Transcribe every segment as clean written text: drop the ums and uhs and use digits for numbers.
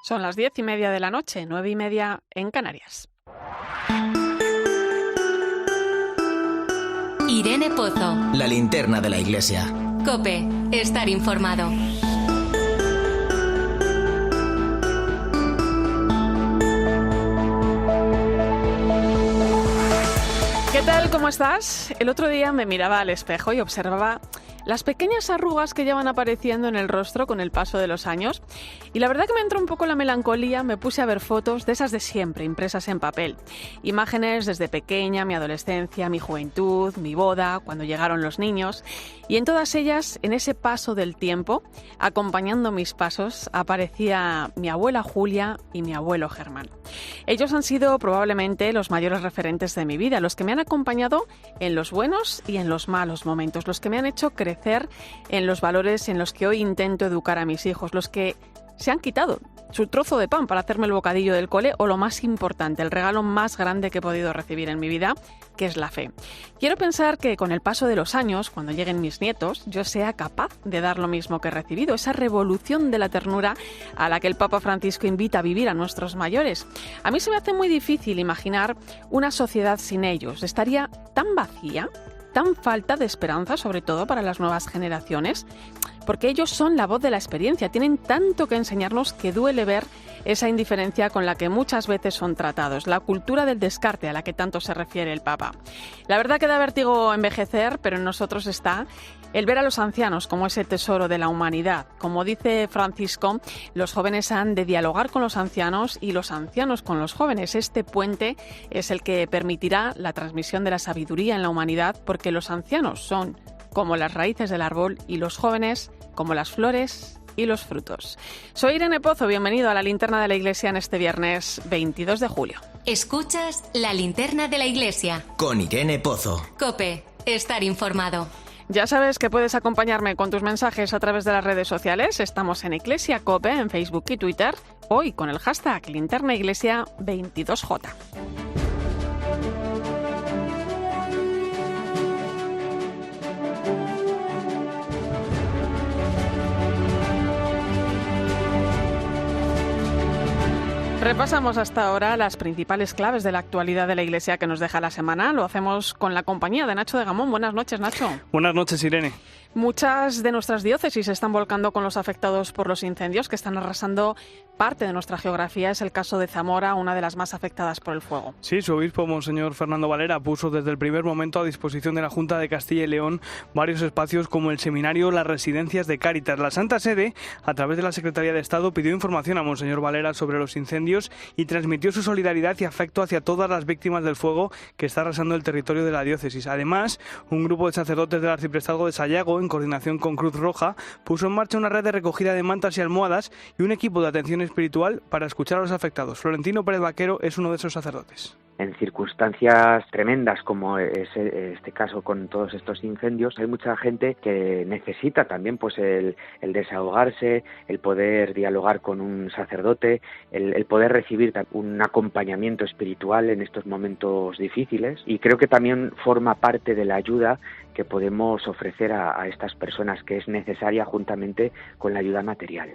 Son las 10:30 de la noche, 9:30 en Canarias. Irene Pozo. La linterna de la iglesia. COPE. Estar informado. ¿Qué tal? ¿Cómo estás? El otro día me miraba al espejo y observaba las pequeñas arrugas que ya van apareciendo en el rostro con el paso de los años. Y la verdad que me entró un poco la melancolía, me puse a ver fotos de esas de siempre, impresas en papel. Imágenes desde pequeña, mi adolescencia, mi juventud, mi boda, cuando llegaron los niños. Y en todas ellas, en ese paso del tiempo, acompañando mis pasos, aparecía mi abuela Julia y mi abuelo Germán. Ellos han sido probablemente los mayores referentes de mi vida, los que me han acompañado en los buenos y en los malos momentos, los que me han hecho crecer en los valores en los que hoy intento educar a mis hijos, los que se han quitado su trozo de pan para hacerme el bocadillo del cole o, lo más importante, el regalo más grande que he podido recibir en mi vida, que es la fe. Quiero pensar que con el paso de los años, cuando lleguen mis nietos, yo sea capaz de dar lo mismo que he recibido, esa revolución de la ternura a la que el Papa Francisco invita a vivir a nuestros mayores. A mí se me hace muy difícil imaginar una sociedad sin ellos. Estaría tan vacía, tan falta de esperanza, sobre todo para las nuevas generaciones, porque ellos son la voz de la experiencia, tienen tanto que enseñarnos que duele ver esa indiferencia con la que muchas veces son tratados, la cultura del descarte a la que tanto se refiere el Papa. La verdad que da vértigo envejecer, pero en nosotros está el ver a los ancianos como ese tesoro de la humanidad. Como dice Francisco, los jóvenes han de dialogar con los ancianos y los ancianos con los jóvenes. Este puente es el que permitirá la transmisión de la sabiduría en la humanidad, porque los ancianos son como las raíces del árbol y los jóvenes como las flores y los frutos. Soy Irene Pozo, bienvenido a la Linterna de la Iglesia en este viernes 22 de julio. Escuchas la Linterna de la Iglesia. Con Irene Pozo. COPE. Estar informado. Ya sabes que puedes acompañarme con tus mensajes a través de las redes sociales. Estamos en Iglesia COPE, en Facebook y Twitter. Hoy con el hashtag Linterna Iglesia 22J. Repasamos hasta ahora las principales claves de la actualidad de la Iglesia que nos deja la semana. Lo hacemos con la compañía de Nacho de Gamón. Buenas noches, Nacho. Buenas noches, Irene. Muchas de nuestras diócesis se están volcando con los afectados por los incendios que están arrasando parte de nuestra geografía. Es el caso de Zamora, una de las más afectadas por el fuego. Sí, su obispo, Monseñor Fernando Valera, puso desde el primer momento a disposición de la Junta de Castilla y León varios espacios como el seminario, las residencias de Cáritas. La Santa Sede, a través de la Secretaría de Estado, pidió información a Monseñor Valera sobre los incendios y transmitió su solidaridad y afecto hacia todas las víctimas del fuego que está arrasando el territorio de la diócesis. Además, un grupo de sacerdotes del arciprestazgo de Sayago, en coordinación con Cruz Roja, puso en marcha una red de recogida de mantas y almohadas y un equipo de atención espiritual para escuchar a los afectados. Florentino Pérez Vaquero es uno de esos sacerdotes. En circunstancias tremendas como es este caso con todos estos incendios, hay mucha gente que necesita también pues el desahogarse, el poder dialogar con un sacerdote, el poder recibir un acompañamiento espiritual en estos momentos difíciles, y creo que también forma parte de la ayuda que podemos ofrecer a estas personas, que es necesaria juntamente con la ayuda material.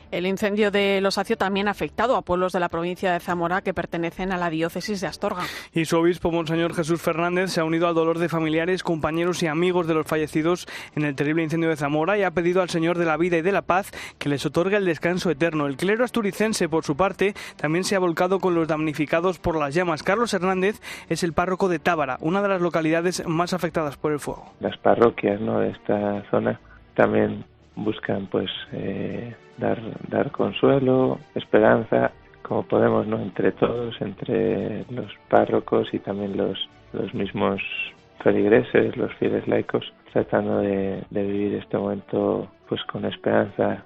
El incendio de Los Acio también ha afectado a pueblos de la provincia de Zamora que pertenecen a la diócesis de Astorga. Y su obispo, Monseñor Jesús Fernández, se ha unido al dolor de familiares, compañeros y amigos de los fallecidos en el terrible incendio de Zamora y ha pedido al Señor de la vida y de la paz que les otorgue el descanso eterno. El clero asturicense, por su parte, también se ha volcado con los damnificados por las llamas. Carlos Hernández es el párroco de Tábara, una de las localidades más afectadas por el fuego. Las parroquias, ¿no?, de esta zona también buscan dar consuelo, esperanza, como podemos, ¿no?, entre todos, entre los párrocos y también los mismos feligreses, los fieles laicos, tratando de vivir este momento pues con esperanza.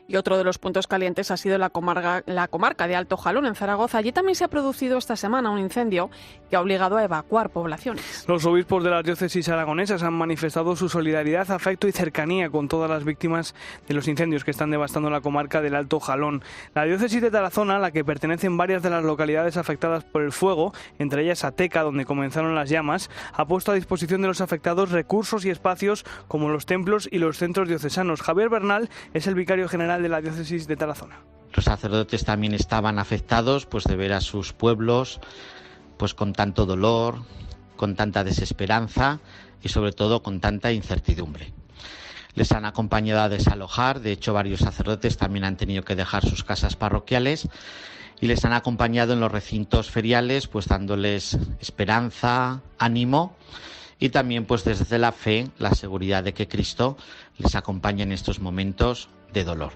Y otro de los puntos calientes ha sido la comarca de Alto Jalón, en Zaragoza. Allí también se ha producido esta semana un incendio que ha obligado a evacuar poblaciones. Los obispos de las diócesis aragonesas han manifestado su solidaridad, afecto y cercanía con todas las víctimas de los incendios que están devastando la comarca del Alto Jalón. La diócesis de Tarazona, a la que pertenecen varias de las localidades afectadas por el fuego, entre ellas Ateca, donde comenzaron las llamas, ha puesto a disposición de los afectados recursos y espacios como los templos y los centros diocesanos. Javier Bernal es el vicario general de la diócesis de Tarazona. Los sacerdotes también estaban afectados pues de ver a sus pueblos pues con tanto dolor, con tanta desesperanza y sobre todo con tanta incertidumbre. Les han acompañado a desalojar, de hecho varios sacerdotes también han tenido que dejar sus casas parroquiales y les han acompañado en los recintos feriales pues dándoles esperanza, ánimo y también pues desde la fe, la seguridad de que Cristo les acompaña en estos momentos de dolor.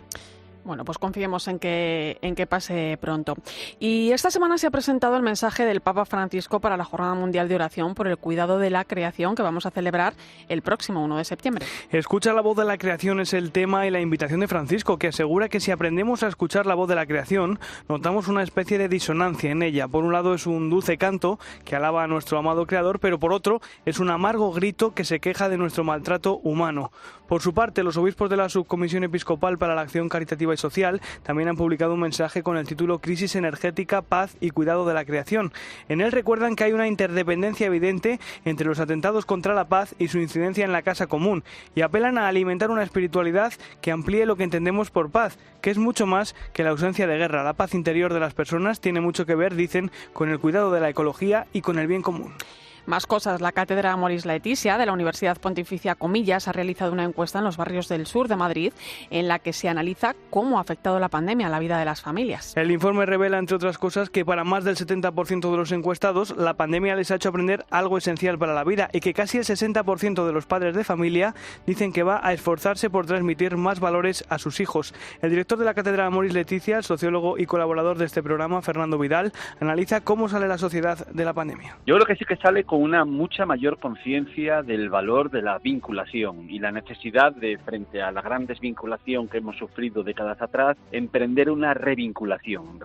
Bueno, pues confiemos en que pase pronto. Y esta semana se ha presentado el mensaje del Papa Francisco para la Jornada Mundial de Oración por el Cuidado de la Creación, que vamos a celebrar el próximo 1 de septiembre. Escucha la voz de la creación es el tema y la invitación de Francisco, que asegura que si aprendemos a escuchar la voz de la creación, notamos una especie de disonancia en ella. Por un lado es un dulce canto que alaba a nuestro amado Creador, pero por otro es un amargo grito que se queja de nuestro maltrato humano. Por su parte, los obispos de la Subcomisión Episcopal para la Acción Caritativa y Social también han publicado un mensaje con el título Crisis energética, paz y cuidado de la creación. En él recuerdan que hay una interdependencia evidente entre los atentados contra la paz y su incidencia en la casa común, y apelan a alimentar una espiritualidad que amplíe lo que entendemos por paz, que es mucho más que la ausencia de guerra. La paz interior de las personas tiene mucho que ver, dicen, con el cuidado de la ecología y con el bien común. Más cosas. La Cátedra Amoris Laetitia de la Universidad Pontificia Comillas ha realizado una encuesta en los barrios del sur de Madrid en la que se analiza cómo ha afectado la pandemia a la vida de las familias. El informe revela, entre otras cosas, que para más del 70% de los encuestados la pandemia les ha hecho aprender algo esencial para la vida y que casi el 60% de los padres de familia dicen que va a esforzarse por transmitir más valores a sus hijos. El director de la Cátedra Amoris Laetitia, sociólogo y colaborador de este programa, Fernando Vidal, analiza cómo sale la sociedad de la pandemia. Yo creo que sí que sale con una mucha mayor conciencia del valor de la vinculación y la necesidad de, frente a la gran desvinculación que hemos sufrido décadas atrás, emprender una revinculación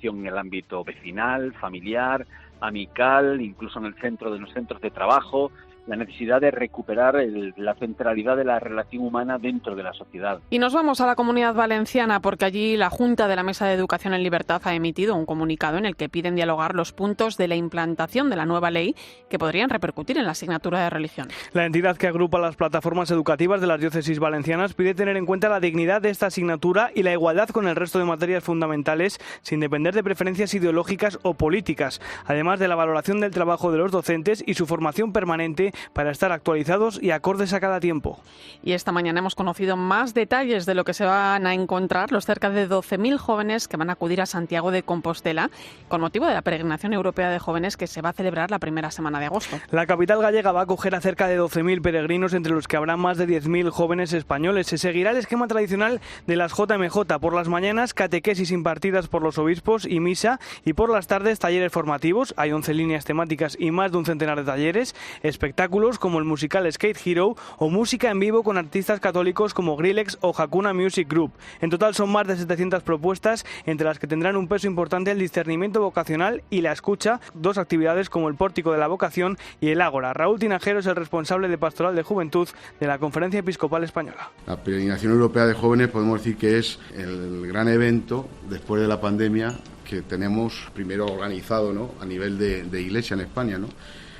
en el ámbito vecinal, familiar, amical, incluso en el centro de los centros de trabajo, la necesidad de recuperar la centralidad de la relación humana dentro de la sociedad. Y nos vamos a la Comunidad Valenciana, porque allí la Junta de la Mesa de Educación en Libertad ha emitido un comunicado en el que piden dialogar los puntos de la implantación de la nueva ley que podrían repercutir en la asignatura de religión. La entidad que agrupa las plataformas educativas de las diócesis valencianas pide tener en cuenta la dignidad de esta asignatura y la igualdad con el resto de materias fundamentales, sin depender de preferencias ideológicas o políticas, además de la valoración del trabajo de los docentes y su formación permanente para estar actualizados y acordes a cada tiempo. Y esta mañana hemos conocido más detalles de lo que se van a encontrar los cerca de 12.000 jóvenes que van a acudir a Santiago de Compostela con motivo de la peregrinación europea de jóvenes que se va a celebrar la primera semana de agosto. La capital gallega va a acoger a cerca de 12.000 peregrinos, entre los que habrá más de 10.000 jóvenes españoles. Se seguirá el esquema tradicional de las JMJ. Por las mañanas, catequesis impartidas por los obispos y misa, y por las tardes, talleres formativos. Hay 11 líneas temáticas y más de un centenar de talleres, espectáculos como el musical Skate Hero o música en vivo con artistas católicos como Grillex o Hakuna Music Group. En total son más de 700 propuestas, entre las que tendrán un peso importante el discernimiento vocacional y la escucha, dos actividades como el Pórtico de la Vocación y el Ágora. Raúl Tinajero es el responsable de Pastoral de Juventud de la Conferencia Episcopal Española. La Peregrinación Europea de Jóvenes podemos decir que es el gran evento después de la pandemia que tenemos primero organizado, ¿no?, a nivel de Iglesia en España, ¿no?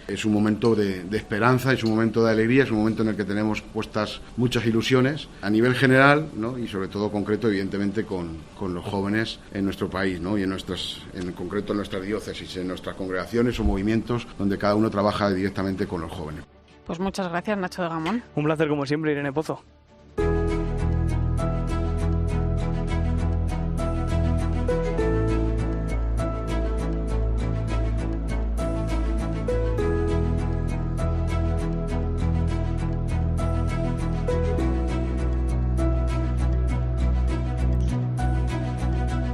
Es un momento de esperanza, es un momento de alegría, es un momento en el que tenemos puestas muchas ilusiones a nivel general, ¿no?, y sobre todo concreto, evidentemente, con los jóvenes en nuestro país, ¿no?, y en concreto en nuestras diócesis, en nuestras congregaciones o movimientos donde cada uno trabaja directamente con los jóvenes. Pues muchas gracias, Nacho de Gamón. Un placer como siempre, Irene Pozo.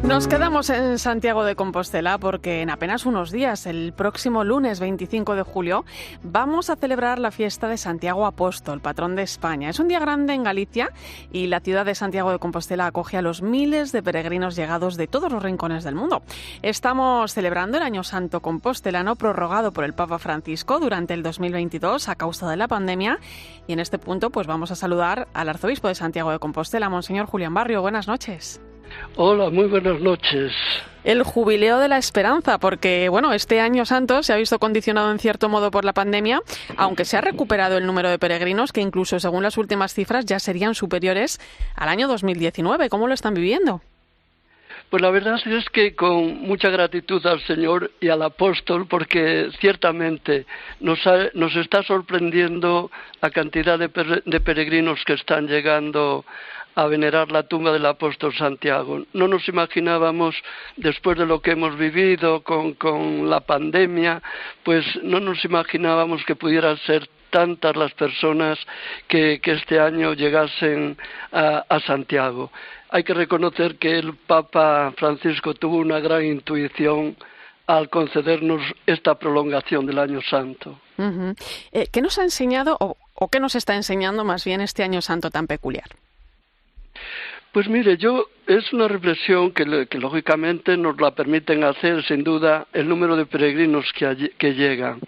Nos quedamos en Santiago de Compostela porque en apenas unos días, el próximo lunes 25 de julio, vamos a celebrar la fiesta de Santiago Apóstol, patrón de España. Es un día grande en Galicia y la ciudad de Santiago de Compostela acoge a los miles de peregrinos llegados de todos los rincones del mundo. Estamos celebrando el Año Santo Compostelano prorrogado por el Papa Francisco durante el 2022 a causa de la pandemia, y en este punto pues vamos a saludar al arzobispo de Santiago de Compostela, Monseñor Julián Barrio. Buenas noches. Hola, muy buenas noches. El jubileo de la esperanza, porque bueno, este Año Santo se ha visto condicionado en cierto modo por la pandemia, aunque se ha recuperado el número de peregrinos, que incluso según las últimas cifras ya serían superiores al año 2019. ¿Cómo lo están viviendo? Pues la verdad es que con mucha gratitud al Señor y al apóstol, porque ciertamente nos está sorprendiendo la cantidad de peregrinos que están llegando a venerar la tumba del apóstol Santiago. No nos imaginábamos, después de lo que hemos vivido con la pandemia, pues no nos imaginábamos que pudieran ser tantas las personas que este año llegasen a Santiago. Hay que reconocer que el Papa Francisco tuvo una gran intuición al concedernos esta prolongación del Año Santo. Uh-huh. ¿Qué nos ha enseñado o qué nos está enseñando más bien este Año Santo tan peculiar? Pues mire, es una reflexión que lógicamente nos la permiten hacer sin duda el número de peregrinos que llegan.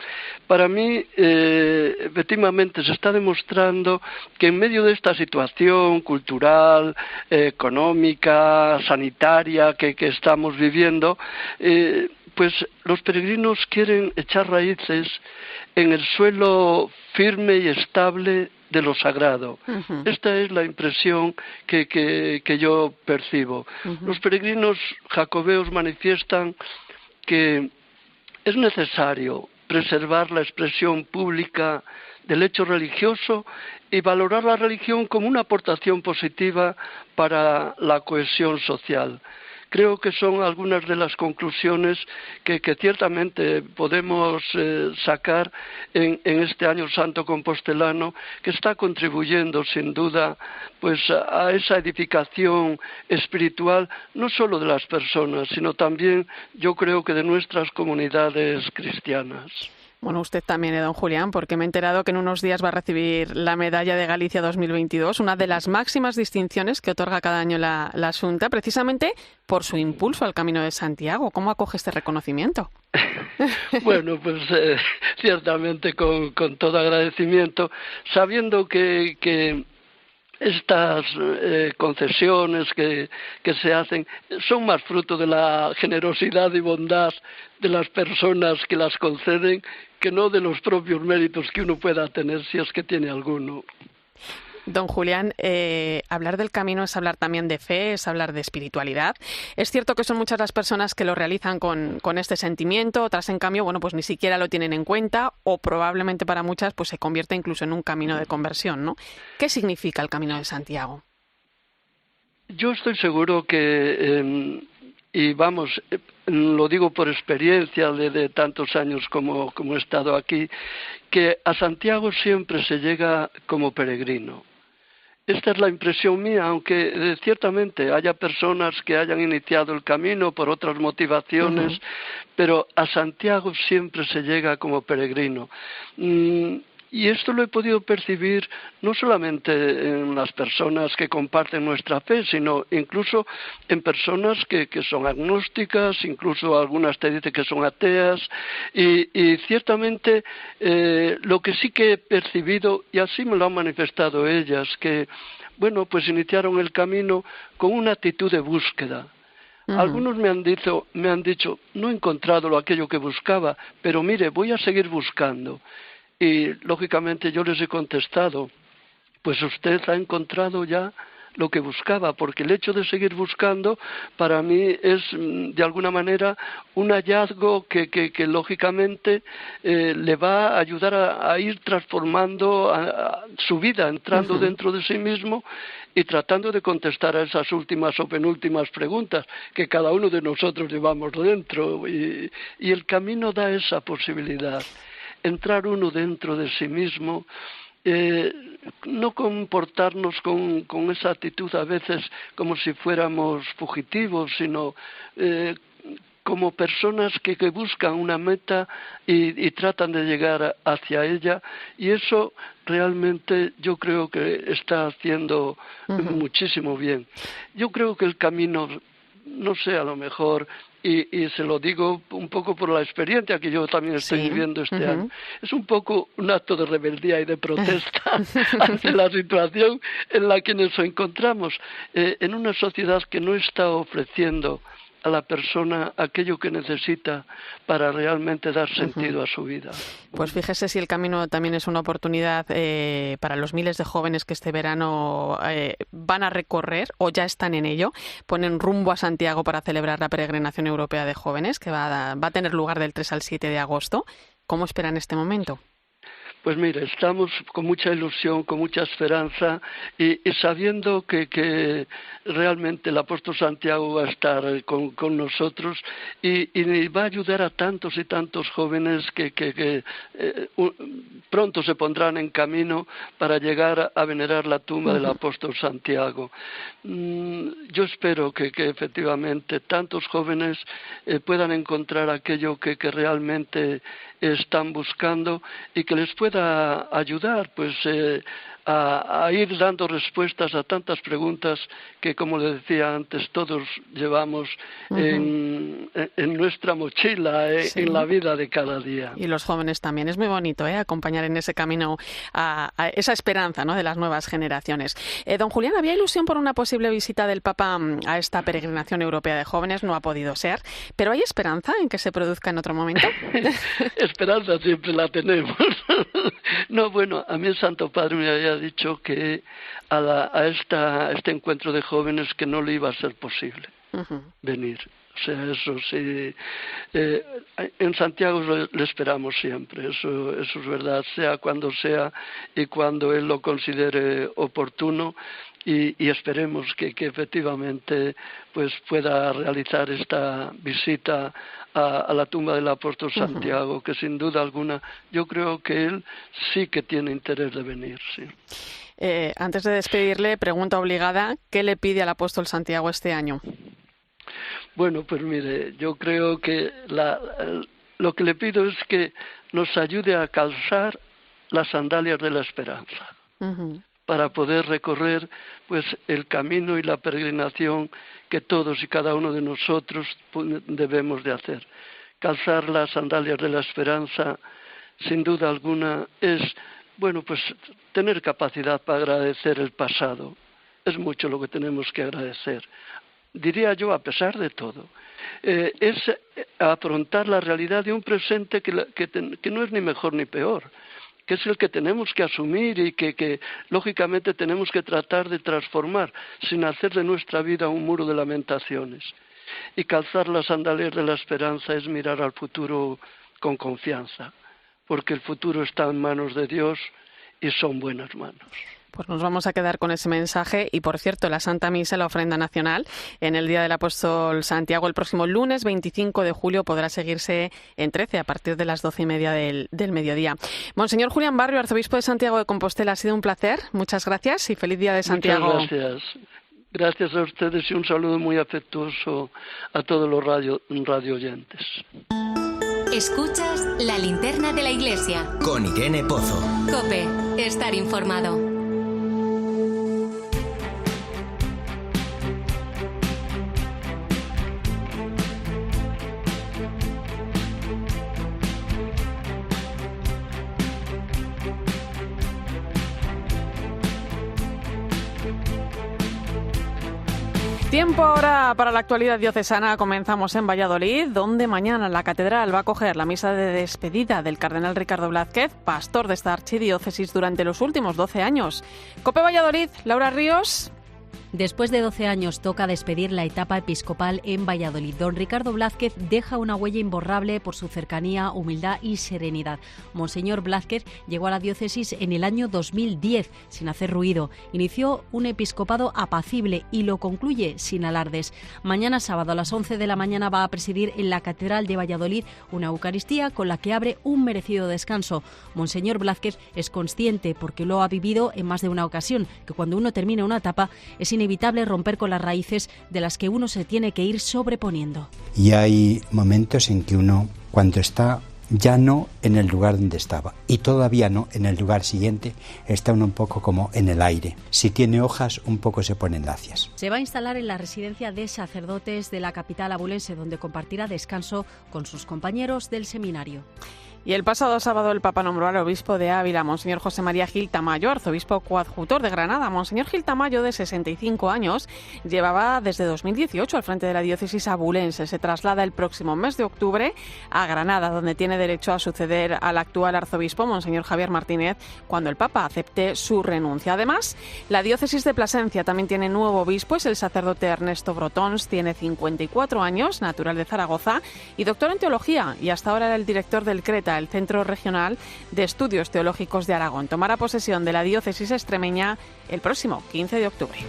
Para mí, efectivamente, se está demostrando que en medio de esta situación cultural, económica, sanitaria que estamos viviendo, pues los peregrinos quieren echar raíces en el suelo firme y estable de lo sagrado. Uh-huh. Esta es la impresión que yo percibo. Uh-huh. Los peregrinos jacobeos manifiestan que es necesario preservar la expresión pública del hecho religioso y valorar la religión como una aportación positiva para la cohesión social. Creo que son algunas de las conclusiones que ciertamente podemos sacar en este Año Santo compostelano, que está contribuyendo sin duda pues a esa edificación espiritual, no solo de las personas, sino también yo creo que de nuestras comunidades cristianas. Bueno, usted también, don Julián, porque me he enterado que en unos días va a recibir la Medalla de Galicia 2022, una de las máximas distinciones que otorga cada año la Xunta, precisamente por su impulso al Camino de Santiago. ¿Cómo acoge este reconocimiento? Bueno, pues ciertamente con todo agradecimiento, sabiendo que estas concesiones que se hacen son más fruto de la generosidad y bondad de las personas que las conceden que no de los propios méritos que uno pueda tener, si es que tiene alguno. Don Julián, hablar del camino es hablar también de fe, es hablar de espiritualidad. Es cierto que son muchas las personas que lo realizan con este sentimiento, otras en cambio, bueno, pues ni siquiera lo tienen en cuenta o probablemente para muchas pues se convierte incluso en un camino de conversión, ¿no? ¿Qué significa el Camino de Santiago? Yo estoy seguro que, y vamos, lo digo por experiencia de tantos años como he estado aquí, que a Santiago siempre se llega como peregrino. Esta es la impresión mía, aunque ciertamente haya personas que hayan iniciado el camino por otras motivaciones, uh-huh. Pero a Santiago siempre se llega como peregrino. Y esto lo he podido percibir no solamente en las personas que comparten nuestra fe, sino incluso en personas que son agnósticas, incluso algunas te dicen que son ateas, y ciertamente lo que sí que he percibido, y así me lo han manifestado ellas, que bueno, pues iniciaron el camino con una actitud de búsqueda. Uh-huh. Algunos me han dicho, no he encontrado aquello que buscaba, pero mire, voy a seguir buscando. Y lógicamente yo les he contestado, pues usted ha encontrado ya lo que buscaba, porque el hecho de seguir buscando para mí es de alguna manera un hallazgo que lógicamente le va a ayudar a ir transformando a su vida, entrando uh-huh. dentro de sí mismo y tratando de contestar a esas últimas o penúltimas preguntas que cada uno de nosotros llevamos dentro, y el camino da esa posibilidad. Entrar uno dentro de sí mismo, no comportarnos con esa actitud a veces como si fuéramos fugitivos, sino como personas que buscan una meta y tratan de llegar hacia ella, y eso realmente yo creo que está haciendo uh-huh. muchísimo bien. Yo creo que el camino, no sé, a lo mejor, y se lo digo un poco por la experiencia que yo también estoy viviendo este uh-huh. año, es un poco un acto de rebeldía y de protesta ante la situación en la que nos encontramos, en una sociedad que no está ofreciendo a la persona aquello que necesita para realmente dar sentido a su vida. Pues fíjese si el camino también es una oportunidad para los miles de jóvenes que este verano van a recorrer o ya están en ello, ponen rumbo a Santiago para celebrar la peregrinación europea de jóvenes que va a tener lugar del 3 al 7 de agosto. ¿Cómo esperan este momento? Pues mira, estamos con mucha ilusión, con mucha esperanza y sabiendo que realmente el apóstol Santiago va a estar con nosotros y va a ayudar a tantos y tantos jóvenes que pronto se pondrán en camino para llegar a venerar la tumba del apóstol Santiago. Yo espero que efectivamente tantos jóvenes puedan encontrar aquello que realmente están buscando y que les pueda ayudar pues a ir dando respuestas a tantas preguntas que, como le decía antes, todos llevamos en nuestra mochila, en la vida de cada día. Y los jóvenes también. Es muy bonito acompañar en ese camino a esa esperanza, ¿no?, de las nuevas generaciones. Don Julián, había ilusión por una posible visita del Papa a esta peregrinación europea de jóvenes, no ha podido ser, pero ¿hay esperanza en que se produzca en otro momento? Esperanza siempre la tenemos. No, bueno, a mí el Santo Padre me había dicho que a este encuentro de jóvenes que no le iba a ser posible venir. O sea, eso sí, en Santiago le esperamos siempre, eso es verdad, sea cuando sea y cuando él lo considere oportuno. Y esperemos que efectivamente pues pueda realizar esta visita a la tumba del apóstol Santiago, que sin duda alguna yo creo que él sí que tiene interés de venir, sí. Antes de despedirle, pregunta obligada, ¿qué le pide al apóstol Santiago este año? Bueno, pues mire, yo creo que lo que le pido es que nos ayude a calzar las sandalias de la esperanza. Para poder recorrer pues el camino y la peregrinación que todos y cada uno de nosotros debemos de hacer. Calzar las sandalias de la esperanza, sin duda alguna, es pues tener capacidad para agradecer el pasado. Es mucho lo que tenemos que agradecer. Diría yo, a pesar de todo. Es afrontar la realidad de un presente que no es ni mejor ni peor, que es el que tenemos que asumir y que lógicamente tenemos que tratar de transformar sin hacer de nuestra vida un muro de lamentaciones. Y calzar las sandalias de la esperanza es mirar al futuro con confianza, porque el futuro está en manos de Dios y son buenas manos. Pues nos vamos a quedar con ese mensaje y, por cierto, la Santa Misa, la ofrenda nacional, en el Día del Apóstol Santiago, el próximo lunes 25 de julio, podrá seguirse en 13 a partir de las 12:30 del mediodía. Monseñor Julián Barrio, arzobispo de Santiago de Compostela, ha sido un placer. Muchas gracias y feliz Día de Santiago. Muchas gracias. Gracias a ustedes y un saludo muy afectuoso a todos los radio oyentes. Escuchas la linterna de la Iglesia. Con Irene Pozo. COPE, estar informado. Tiempo ahora para la actualidad diocesana. Comenzamos en Valladolid, donde mañana la catedral va a acoger la misa de despedida del cardenal Ricardo Blázquez, pastor de esta archidiócesis durante los últimos 12 años. COPE Valladolid, Laura Ríos. Después de 12 años toca despedir la etapa episcopal en Valladolid. Don Ricardo Blázquez deja una huella imborrable por su cercanía, humildad y serenidad. Monseñor Blázquez llegó a la diócesis en el año 2010 sin hacer ruido. Inició un episcopado apacible y lo concluye sin alardes. Mañana sábado a las 11 de la mañana va a presidir en la Catedral de Valladolid una Eucaristía con la que abre un merecido descanso. Monseñor Blázquez es consciente, porque lo ha vivido en más de una ocasión, que cuando uno termina una etapa es inevitable romper con las raíces de las que uno se tiene que ir sobreponiendo. Y hay momentos en que uno, cuando está ya no en el lugar donde estaba y todavía no en el lugar siguiente, está uno un poco como en el aire. Si tiene hojas, un poco se ponen lacias. Se va a instalar en la residencia de sacerdotes de la capital abulense, donde compartirá descanso con sus compañeros del seminario. Y el pasado sábado el Papa nombró al obispo de Ávila, Monseñor José María Gil Tamayo, arzobispo coadjutor de Granada. Monseñor Gil Tamayo, de 65 años, llevaba desde 2018 al frente de la diócesis abulense. Se traslada el próximo mes de octubre a Granada, donde tiene derecho a suceder al actual arzobispo, Monseñor Javier Martínez, cuando el Papa acepte su renuncia. Además, la diócesis de Plasencia también tiene nuevo obispo, es el sacerdote Ernesto Brotons, tiene 54 años, natural de Zaragoza y doctor en teología, y hasta ahora era el director del CRETA, el Centro Regional de Estudios Teológicos de Aragón. Tomará posesión de la diócesis extremeña el próximo 15 de octubre.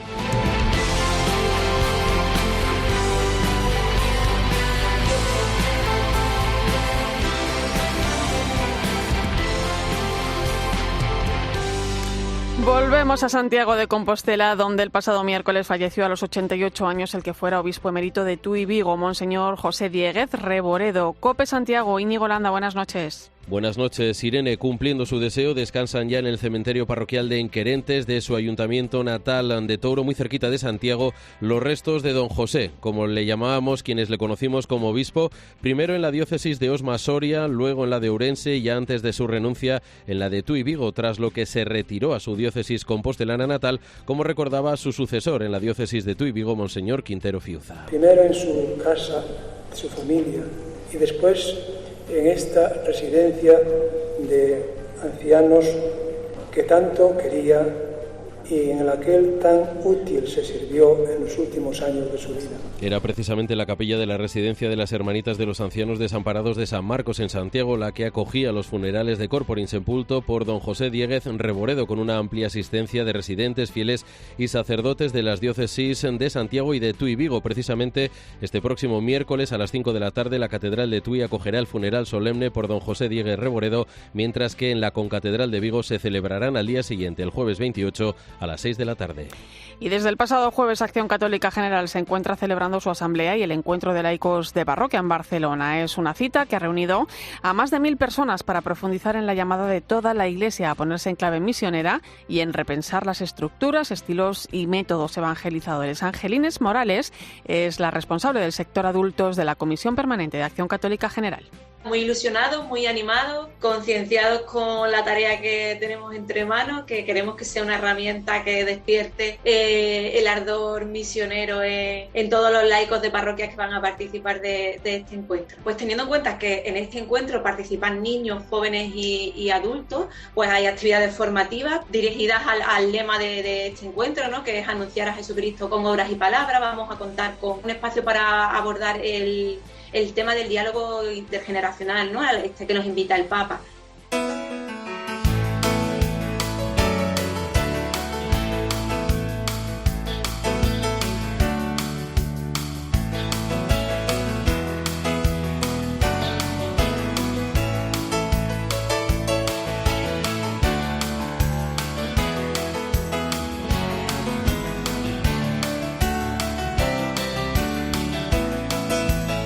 Volvemos a Santiago de Compostela, donde el pasado miércoles falleció a los 88 años el que fuera obispo emérito de Tui Vigo, Monseñor José Dieguez Reboredo. COPE Santiago, Íñigo Landa, buenas noches. Buenas noches, Irene. Cumpliendo su deseo, descansan ya en el cementerio parroquial de Enquerentes, de su ayuntamiento natal de Touro, muy cerquita de Santiago, los restos de don José, como le llamábamos quienes le conocimos como obispo, primero en la diócesis de Osma Soria, luego en la de Ourense y antes de su renuncia en la de Tui Vigo, tras lo que se retiró a su diócesis compostelana natal, como recordaba su sucesor en la diócesis de Tui Vigo, Monseñor Quintero Fiuza. Primero en su casa, su familia, y después en esta residencia de ancianos que tanto quería y en la que él tan útil se sirvió en los últimos años de su vida. Era precisamente la capilla de la residencia de las Hermanitas de los Ancianos Desamparados de San Marcos en Santiago la que acogía los funerales de corpore insepulto por don José Dieguez Reboredo, con una amplia asistencia de residentes, fieles y sacerdotes de las diócesis de Santiago y de Tui Vigo. Precisamente este próximo miércoles a las 5 de la tarde la Catedral de Tui acogerá el funeral solemne por don José Dieguez Reboredo, mientras que en la Concatedral de Vigo se celebrarán al día siguiente, el jueves 28, a las 6 de la tarde. Y desde el pasado jueves Acción Católica General se encuentra celebrando su asamblea y el encuentro de laicos de parroquia en Barcelona. Es una cita que ha reunido a más de 1.000 personas para profundizar en la llamada de toda la Iglesia a ponerse en clave misionera y en repensar las estructuras, estilos y métodos evangelizadores. Angelines Morales es la responsable del sector adultos de la Comisión Permanente de Acción Católica General. Muy ilusionados, muy animados, concienciados con la tarea que tenemos entre manos, que queremos que sea una herramienta que despierte el ardor misionero en todos los laicos de parroquias que van a participar de este encuentro. Pues teniendo en cuenta que en este encuentro participan niños, jóvenes y adultos, pues hay actividades formativas dirigidas al lema de este encuentro, ¿no? Que es anunciar a Jesucristo con obras y palabras. Vamos a contar con un espacio para abordar el tema del diálogo intergeneracional, ¿no? Que nos invita el Papa.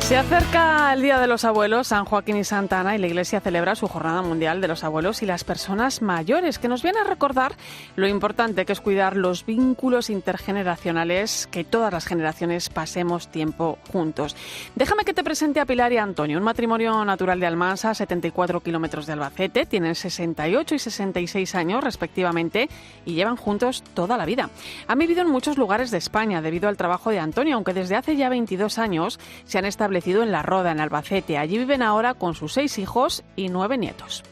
Se acerca el Día de los Abuelos, San Joaquín y Santa Ana, y la Iglesia celebra su Jornada Mundial de los Abuelos y las Personas Mayores, que nos viene a recordar lo importante que es cuidar los vínculos intergeneracionales, que todas las generaciones pasemos tiempo juntos. Déjame que te presente a Pilar y a Antonio, un matrimonio natural de Almansa, 74 kilómetros de Albacete, tienen 68 y 66 años respectivamente y llevan juntos toda la vida. Han vivido en muchos lugares de España debido al trabajo de Antonio, aunque desde hace ya 22 años se han establecido en La Roda, en Albacete. Allí viven ahora con sus 6 hijos y 9 nietos.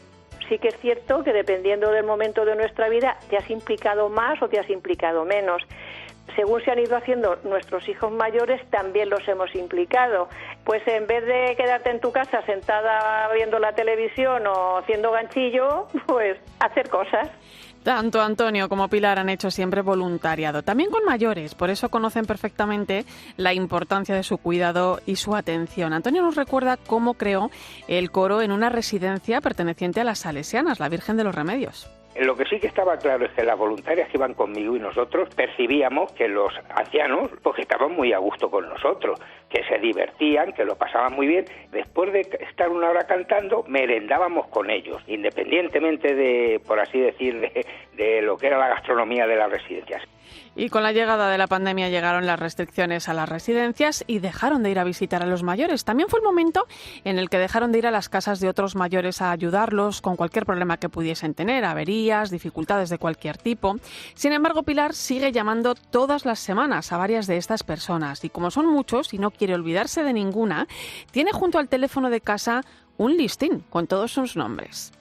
Sí que es cierto que dependiendo del momento de nuestra vida te has implicado más o te has implicado menos. Según se han ido haciendo nuestros hijos mayores, también los hemos implicado. Pues en vez de quedarte en tu casa sentada viendo la televisión o haciendo ganchillo, pues hacer cosas. Tanto Antonio como Pilar han hecho siempre voluntariado, también con mayores, por eso conocen perfectamente la importancia de su cuidado y su atención. Antonio nos recuerda cómo creó el coro en una residencia perteneciente a las Salesianas, la Virgen de los Remedios. Lo que sí que estaba claro es que las voluntarias que iban conmigo y nosotros percibíamos que los ancianos pues estaban muy a gusto con nosotros, que se divertían, que lo pasaban muy bien. Después de estar una hora cantando, merendábamos con ellos, independientemente de, por así decir, de lo que era la gastronomía de las residencias. Y con la llegada de la pandemia llegaron las restricciones a las residencias y dejaron de ir a visitar a los mayores. También fue el momento en el que dejaron de ir a las casas de otros mayores a ayudarlos con cualquier problema que pudiesen tener, averías, dificultades de cualquier tipo. Sin embargo, Pilar sigue llamando todas las semanas a varias de estas personas y como son muchos y no quiere olvidarse de ninguna, tiene junto al teléfono de casa un listín con todos sus nombres.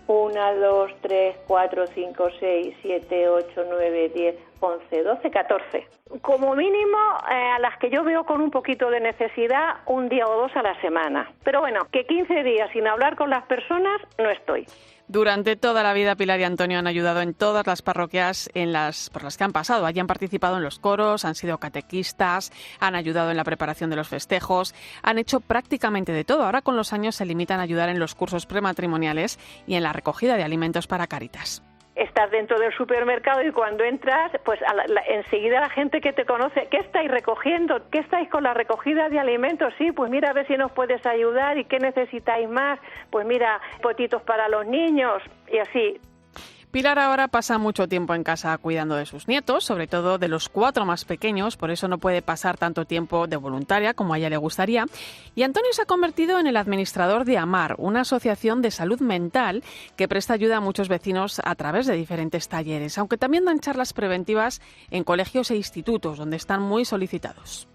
1, 2, 3, 4, 5, 6, 7, 8, 9, 10, 11, 12, 14. Como mínimo, a las que yo veo con un poquito de necesidad, un día o dos a la semana. Pero bueno, que 15 días sin hablar con las personas no estoy. Durante toda la vida, Pilar y Antonio han ayudado en todas las parroquias por las que han pasado. Allí han participado en los coros, han sido catequistas, han ayudado en la preparación de los festejos, han hecho prácticamente de todo. Ahora con los años se limitan a ayudar en los cursos prematrimoniales y en la recogida de alimentos para Cáritas. Estás dentro del supermercado y cuando entras, pues enseguida la gente que te conoce, ¿qué estáis recogiendo? ¿Qué estáis con la recogida de alimentos? Sí, pues mira a ver si nos puedes ayudar y qué necesitáis más. Pues mira, potitos para los niños y así. Pilar ahora pasa mucho tiempo en casa cuidando de sus nietos, sobre todo de los 4 más pequeños, por eso no puede pasar tanto tiempo de voluntaria como a ella le gustaría. Y Antonio se ha convertido en el administrador de AMAR, una asociación de salud mental que presta ayuda a muchos vecinos a través de diferentes talleres, aunque también dan charlas preventivas en colegios e institutos, donde están muy solicitados.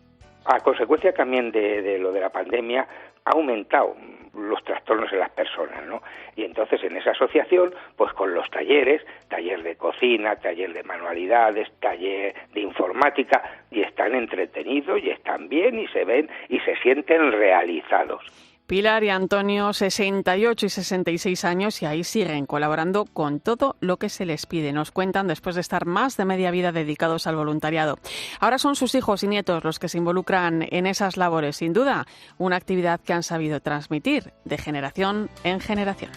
A consecuencia también de lo de la pandemia, ha aumentado los trastornos en las personas, ¿no? Y entonces en esa asociación, pues con los talleres, taller de cocina, taller de manualidades, taller de informática, y están entretenidos y están bien y se ven y se sienten realizados. Pilar y Antonio, 68 y 66 años, y ahí siguen colaborando con todo lo que se les pide. Nos cuentan después de estar más de media vida dedicados al voluntariado. Ahora son sus hijos y nietos los que se involucran en esas labores. Sin duda, una actividad que han sabido transmitir de generación en generación.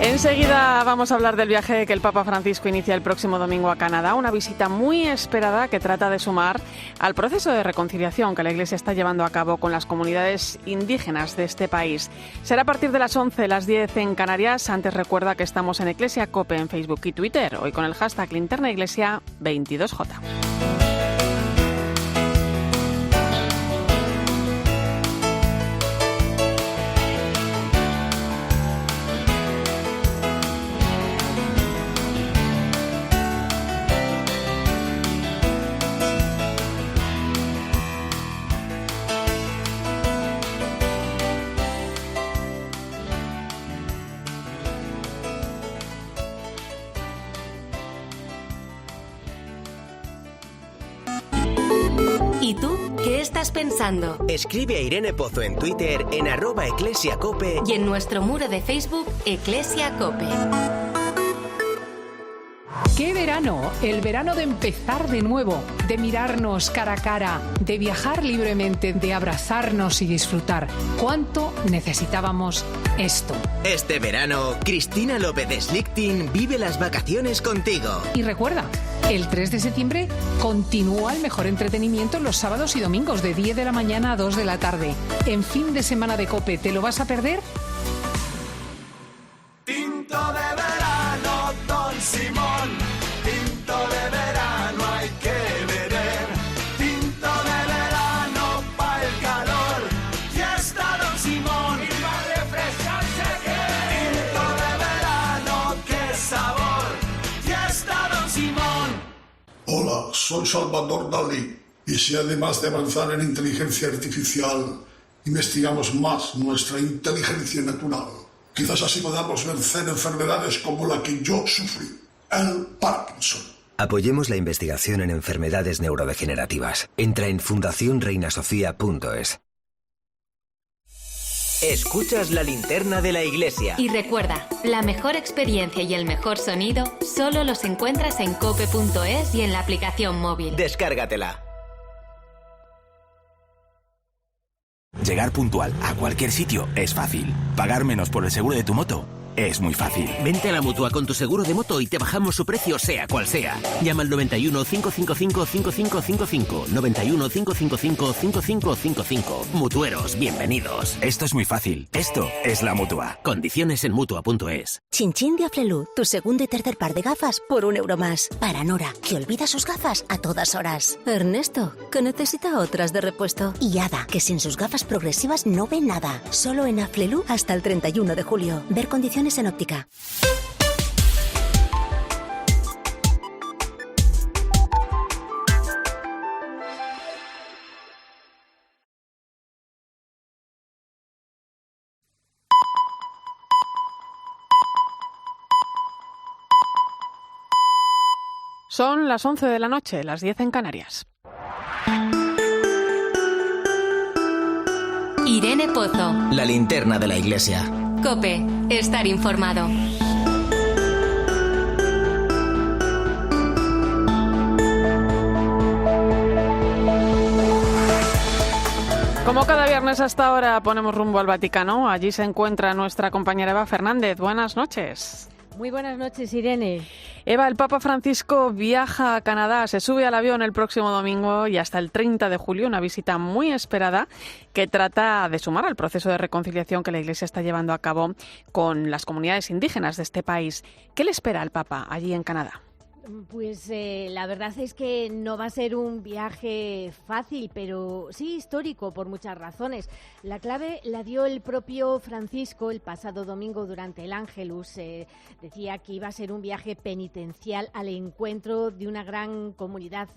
Enseguida vamos a hablar del viaje que el Papa Francisco inicia el próximo domingo a Canadá, una visita muy esperada que trata de sumar al proceso de reconciliación que la Iglesia está llevando a cabo con las comunidades indígenas de este país. Será a partir de las 11, las 10 en Canarias. Antes recuerda que estamos en Iglesia COPE en Facebook y Twitter, hoy con el hashtag Linterna Iglesia 22J. ¿Y tú qué estás pensando? Escribe a Irene Pozo en Twitter en @eclesiacope Y en nuestro muro de Facebook, Eclesia Cope. ¡Qué verano! El verano de empezar de nuevo, de mirarnos cara a cara, de viajar libremente, de abrazarnos y disfrutar. ¿Cuánto necesitábamos esto? Este verano, Cristina López de Slichting vive las vacaciones contigo. Y recuerda, el 3 de septiembre continúa el mejor entretenimiento los sábados y domingos de 10 de la mañana a 2 de la tarde. En fin de semana de COPE, ¿te lo vas a perder? Tinto de verano, Don Simón. Tinto de verano hay que beber. Tinto de verano pa' el calor. Ya está Don Simón. Y va a refrescarse que. Tinto de verano, qué sabor. Ya está Don Simón. Hola, soy Salvador Dalí. Y si además de avanzar en inteligencia artificial, investigamos más nuestra inteligencia natural, quizás así podamos vencer enfermedades como la que yo sufrí, el Parkinson. Apoyemos la investigación en enfermedades neurodegenerativas. Entra en fundacionreinasofía.es. Escuchas la linterna de la Iglesia. Y recuerda, la mejor experiencia y el mejor sonido solo los encuentras en cope.es y en la aplicación móvil. Descárgatela. Llegar puntual a cualquier sitio es fácil. Pagar menos por el seguro de tu moto Es muy fácil. Vente a la Mutua con tu seguro de moto y te bajamos su precio sea cual sea. Llama al 91 555 5555. 91 555 5555. Mutueros, bienvenidos. Esto es muy fácil. Esto es la Mutua. Condiciones en Mutua.es. Chinchín de Aflelu, tu segundo y tercer par de gafas por €1 más. Para Nora, que olvida sus gafas a todas horas. Ernesto, que necesita otras de repuesto. Y Ada, que sin sus gafas progresivas no ve nada. Solo en Aflelu hasta el 31 de julio. Ver condiciones en óptica. Son las 11 de la noche, las 10 en Canarias. Irene Pozo. La linterna de la iglesia. COPE. Estar informado. Como cada viernes hasta ahora ponemos rumbo al Vaticano. Allí se encuentra nuestra compañera Eva Fernández. Buenas noches. Muy buenas noches, Irene. Eva, el Papa Francisco viaja a Canadá, se sube al avión el próximo domingo y hasta el 30 de julio, una visita muy esperada que trata de sumar al proceso de reconciliación que la Iglesia está llevando a cabo con las comunidades indígenas de este país. ¿Qué le espera al Papa allí en Canadá? Pues la verdad es que no va a ser un viaje fácil, pero sí histórico por muchas razones. La clave la dio el propio Francisco el pasado domingo durante el Ángelus. Decía que iba a ser un viaje penitencial al encuentro de una gran comunidad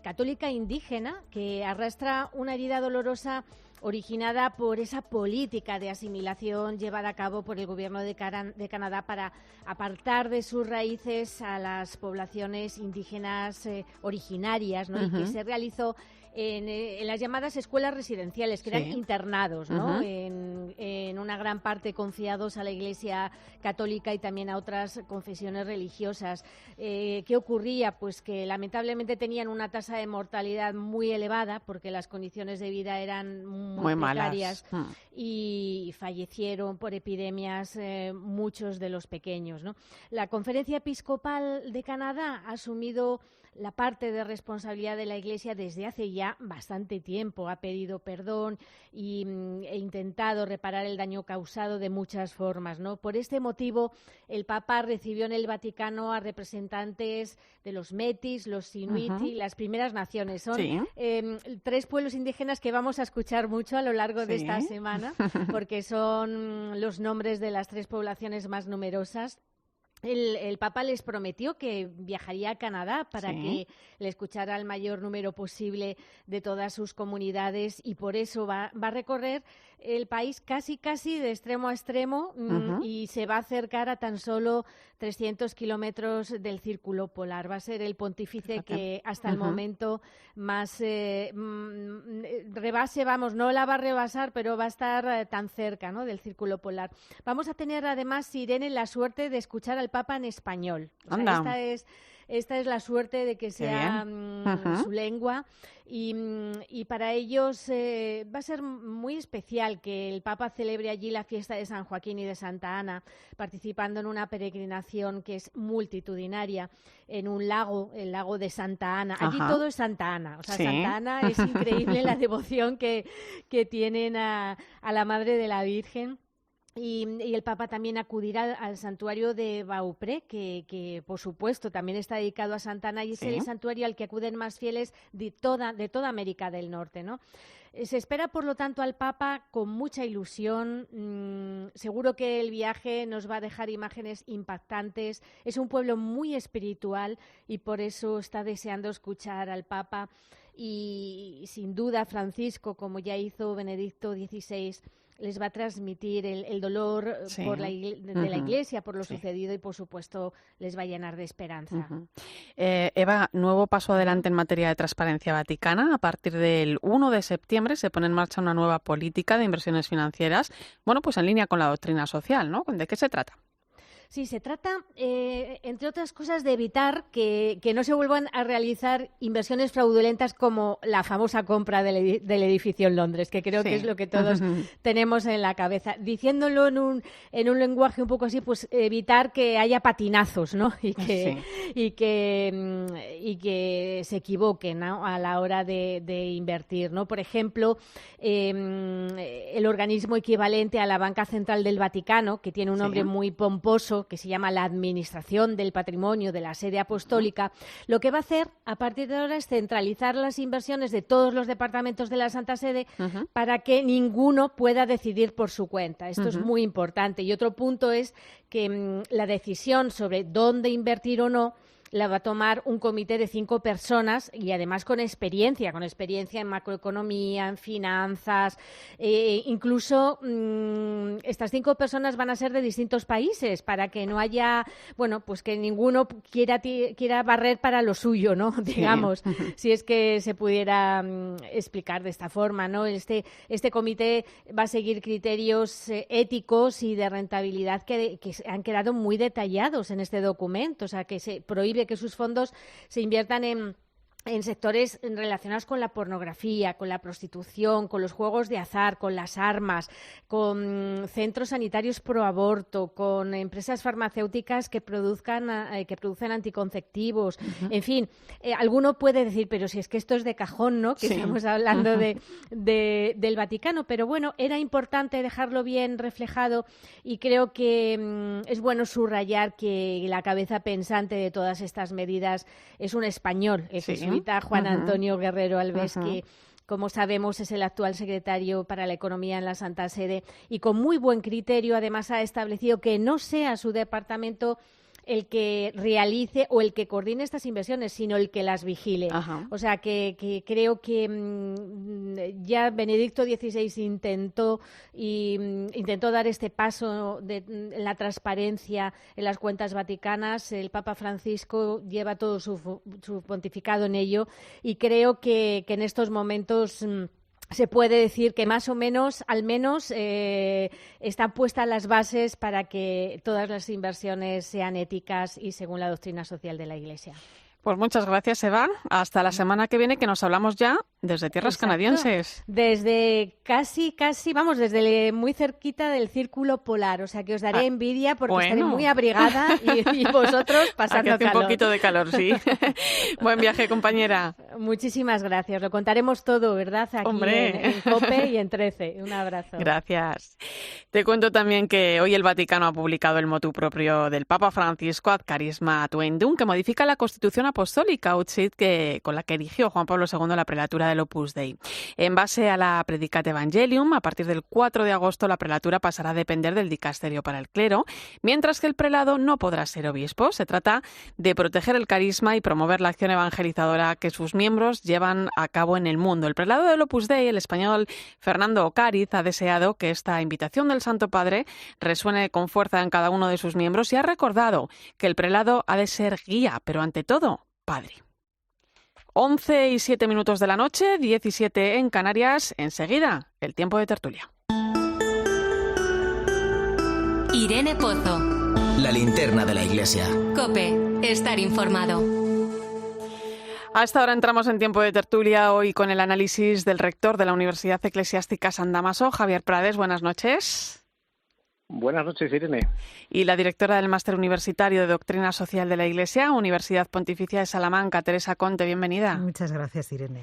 católica indígena que arrastra una herida dolorosa originada por esa política de asimilación llevada a cabo por el gobierno de Canadá para apartar de sus raíces a las poblaciones indígenas originarias, ¿no? Y que se realizó en las llamadas escuelas residenciales, que eran internados, ¿no? En una gran parte confiados a la Iglesia católica y también a otras confesiones religiosas. ¿Qué ocurría? Pues que lamentablemente tenían una tasa de mortalidad muy elevada porque las condiciones de vida eran muy precarias y fallecieron por epidemias muchos de los pequeños, ¿no? La Conferencia Episcopal de Canadá ha asumido la parte de responsabilidad de la Iglesia desde hace ya bastante tiempo. Ha pedido perdón e intentado reparar el daño causado de muchas formas, ¿no? Por este motivo, el Papa recibió en el Vaticano a representantes de los Metis, los Inuit y las Primeras Naciones. Son 3 pueblos indígenas que vamos a escuchar mucho a lo largo de esta semana, porque son los nombres de las 3 poblaciones más numerosas. El Papa les prometió que viajaría a Canadá para que le escuchara al mayor número posible de todas sus comunidades y por eso va a recorrer el país casi de extremo a extremo y se va a acercar a tan solo 300 kilómetros del Círculo Polar. Va a ser el pontífice que hasta el momento más rebase, no la va a rebasar, pero va a estar tan cerca, ¿no?, del Círculo Polar. Vamos a tener además, Irene, la suerte de escuchar al Papa en español. O sea, esta es la suerte de que sea su lengua y para ellos va a ser muy especial que el Papa celebre allí la fiesta de San Joaquín y de Santa Ana, participando en una peregrinación que es multitudinaria en un lago, el lago de Santa Ana. Allí todo es Santa Ana. O sea, Santa Ana es increíble la devoción que tienen a la Madre de la Virgen. Y el Papa también acudirá al santuario de Beaupré, que por supuesto también está dedicado a Santa Ana y es el santuario al que acuden más fieles de toda América del Norte, ¿no? Se espera, por lo tanto, al Papa con mucha ilusión. Seguro que el viaje nos va a dejar imágenes impactantes. Es un pueblo muy espiritual y por eso está deseando escuchar al Papa. Y sin duda Francisco, como ya hizo Benedicto XVI, les va a transmitir el dolor de la Iglesia por lo sucedido y, por supuesto, les va a llenar de esperanza. Eva, nuevo paso adelante en materia de transparencia vaticana. A partir del 1 de septiembre se pone en marcha una nueva política de inversiones financieras, bueno, pues en línea con la doctrina social, ¿no? ¿De qué se trata? Sí, se trata, entre otras cosas, de evitar que no se vuelvan a realizar inversiones fraudulentas como la famosa compra del edificio en Londres, que creo que es lo que todos tenemos en la cabeza. Diciéndolo en un lenguaje un poco así, pues evitar que haya patinazos, ¿no? Y que se equivoquen, ¿no?, a la hora de invertir, ¿no? Por ejemplo, el organismo equivalente a la Banca Central del Vaticano, que tiene un nombre muy pomposo, que se llama la Administración del Patrimonio de la Sede Apostólica, lo que va a hacer a partir de ahora es centralizar las inversiones de todos los departamentos de la Santa Sede para que ninguno pueda decidir por su cuenta. Esto es muy importante. Y otro punto es que la decisión sobre dónde invertir o no la va a tomar un comité de 5 personas y además con experiencia en macroeconomía, en finanzas, incluso estas 5 personas van a ser de distintos países para que no haya, bueno, pues que ninguno quiera barrer para lo suyo, ¿no? Digamos, si es que se pudiera explicar de esta forma, ¿no? Este comité va a seguir criterios éticos y de rentabilidad que han quedado muy detallados en este documento, o sea, que se prohíbe que sus fondos se inviertan en sectores relacionados con la pornografía, con la prostitución, con los juegos de azar, con las armas, con centros sanitarios pro aborto, con empresas farmacéuticas que producen anticonceptivos. En fin, alguno puede decir, pero si es que esto es de cajón, ¿no? Que estamos hablando del Vaticano, pero bueno, era importante dejarlo bien reflejado y creo que es bueno subrayar que la cabeza pensante de todas estas medidas es un español, el jesuita Juan Antonio Guerrero Alves, que, como sabemos, es el actual secretario para la Economía en la Santa Sede y con muy buen criterio, además, ha establecido que no sea su departamento el que realice o el que coordine estas inversiones, sino el que las vigile. O sea, que creo que ya Benedicto XVI intentó dar este paso en la transparencia en las cuentas vaticanas. El Papa Francisco lleva todo su pontificado en ello y creo que en estos momentos se puede decir que más o menos, al menos, están puestas las bases para que todas las inversiones sean éticas y según la doctrina social de la Iglesia. Pues muchas gracias, Eva. Hasta la semana que viene, que nos hablamos ya desde tierras canadienses. Desde desde muy cerquita del Círculo Polar. O sea, que os daré envidia porque estaré muy abrigada y vosotros pasando hace calor. Un poquito de calor, sí. Buen viaje, compañera. Muchísimas gracias. Lo contaremos todo, ¿verdad? Aquí en COPE y en 13. Un abrazo. Gracias. Te cuento también que hoy el Vaticano ha publicado el motu propio del Papa Francisco Ad Carisma Tuendum, que modifica la Constitución Apostólica con la que erigió Juan Pablo II la prelatura del Opus Dei. En base a la Predicate Evangelium, a partir del 4 de agosto la prelatura pasará a depender del dicasterio para el clero, mientras que el prelado no podrá ser obispo. Se trata de proteger el carisma y promover la acción evangelizadora que sus miembros llevan a cabo en el mundo. El prelado del Opus Dei, el español Fernando Ocariz, ha deseado que esta invitación del Santo Padre resuene con fuerza en cada uno de sus miembros y ha recordado que el prelado ha de ser guía, pero ante todo, padre. 11:07 de la noche, 17 en Canarias. Enseguida, el tiempo de tertulia. Irene Pozo. La linterna de la Iglesia. COPE. Estar informado. Hasta ahora entramos en tiempo de tertulia, hoy con el análisis del rector de la Universidad Eclesiástica San Damaso, Javier Prades. Buenas noches. Buenas noches, Irene. Y la directora del Máster Universitario de Doctrina Social de la Iglesia, Universidad Pontificia de Salamanca, Teresa Conte, bienvenida. Muchas gracias, Irene.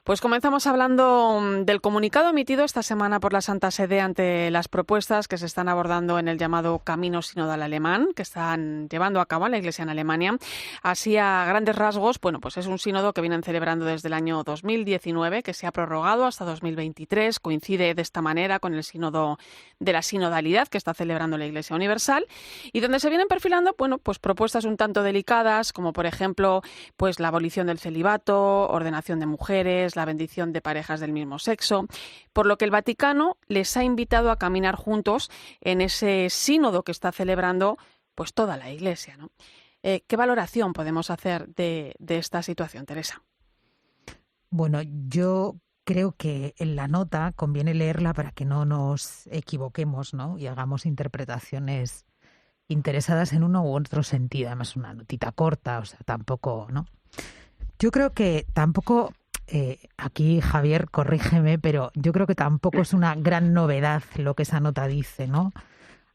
Pues comenzamos hablando del comunicado emitido esta semana por la Santa Sede ante las propuestas que se están abordando en el llamado Camino Sinodal Alemán, que están llevando a cabo en la Iglesia en Alemania. Así, a grandes rasgos, pues es un sínodo que vienen celebrando desde el año 2019, que se ha prorrogado hasta 2023, coincide de esta manera con el sínodo de la sinodalidad que está celebrando la Iglesia Universal, y donde se vienen perfilando pues propuestas un tanto delicadas, como por ejemplo pues la abolición del celibato, ordenación de mujeres, la bendición de parejas del mismo sexo, por lo que el Vaticano les ha invitado a caminar juntos en ese sínodo que está celebrando pues toda la Iglesia, ¿no? ¿Qué valoración podemos hacer de esta situación, Teresa? Bueno, yo creo que en la nota conviene leerla para que no nos equivoquemos, ¿no? Y hagamos interpretaciones interesadas en uno u otro sentido. Además, una notita corta, o sea, tampoco, ¿no? Yo creo que tampoco, aquí Javier, corrígeme, pero yo creo que tampoco es una gran novedad lo que esa nota dice, ¿no?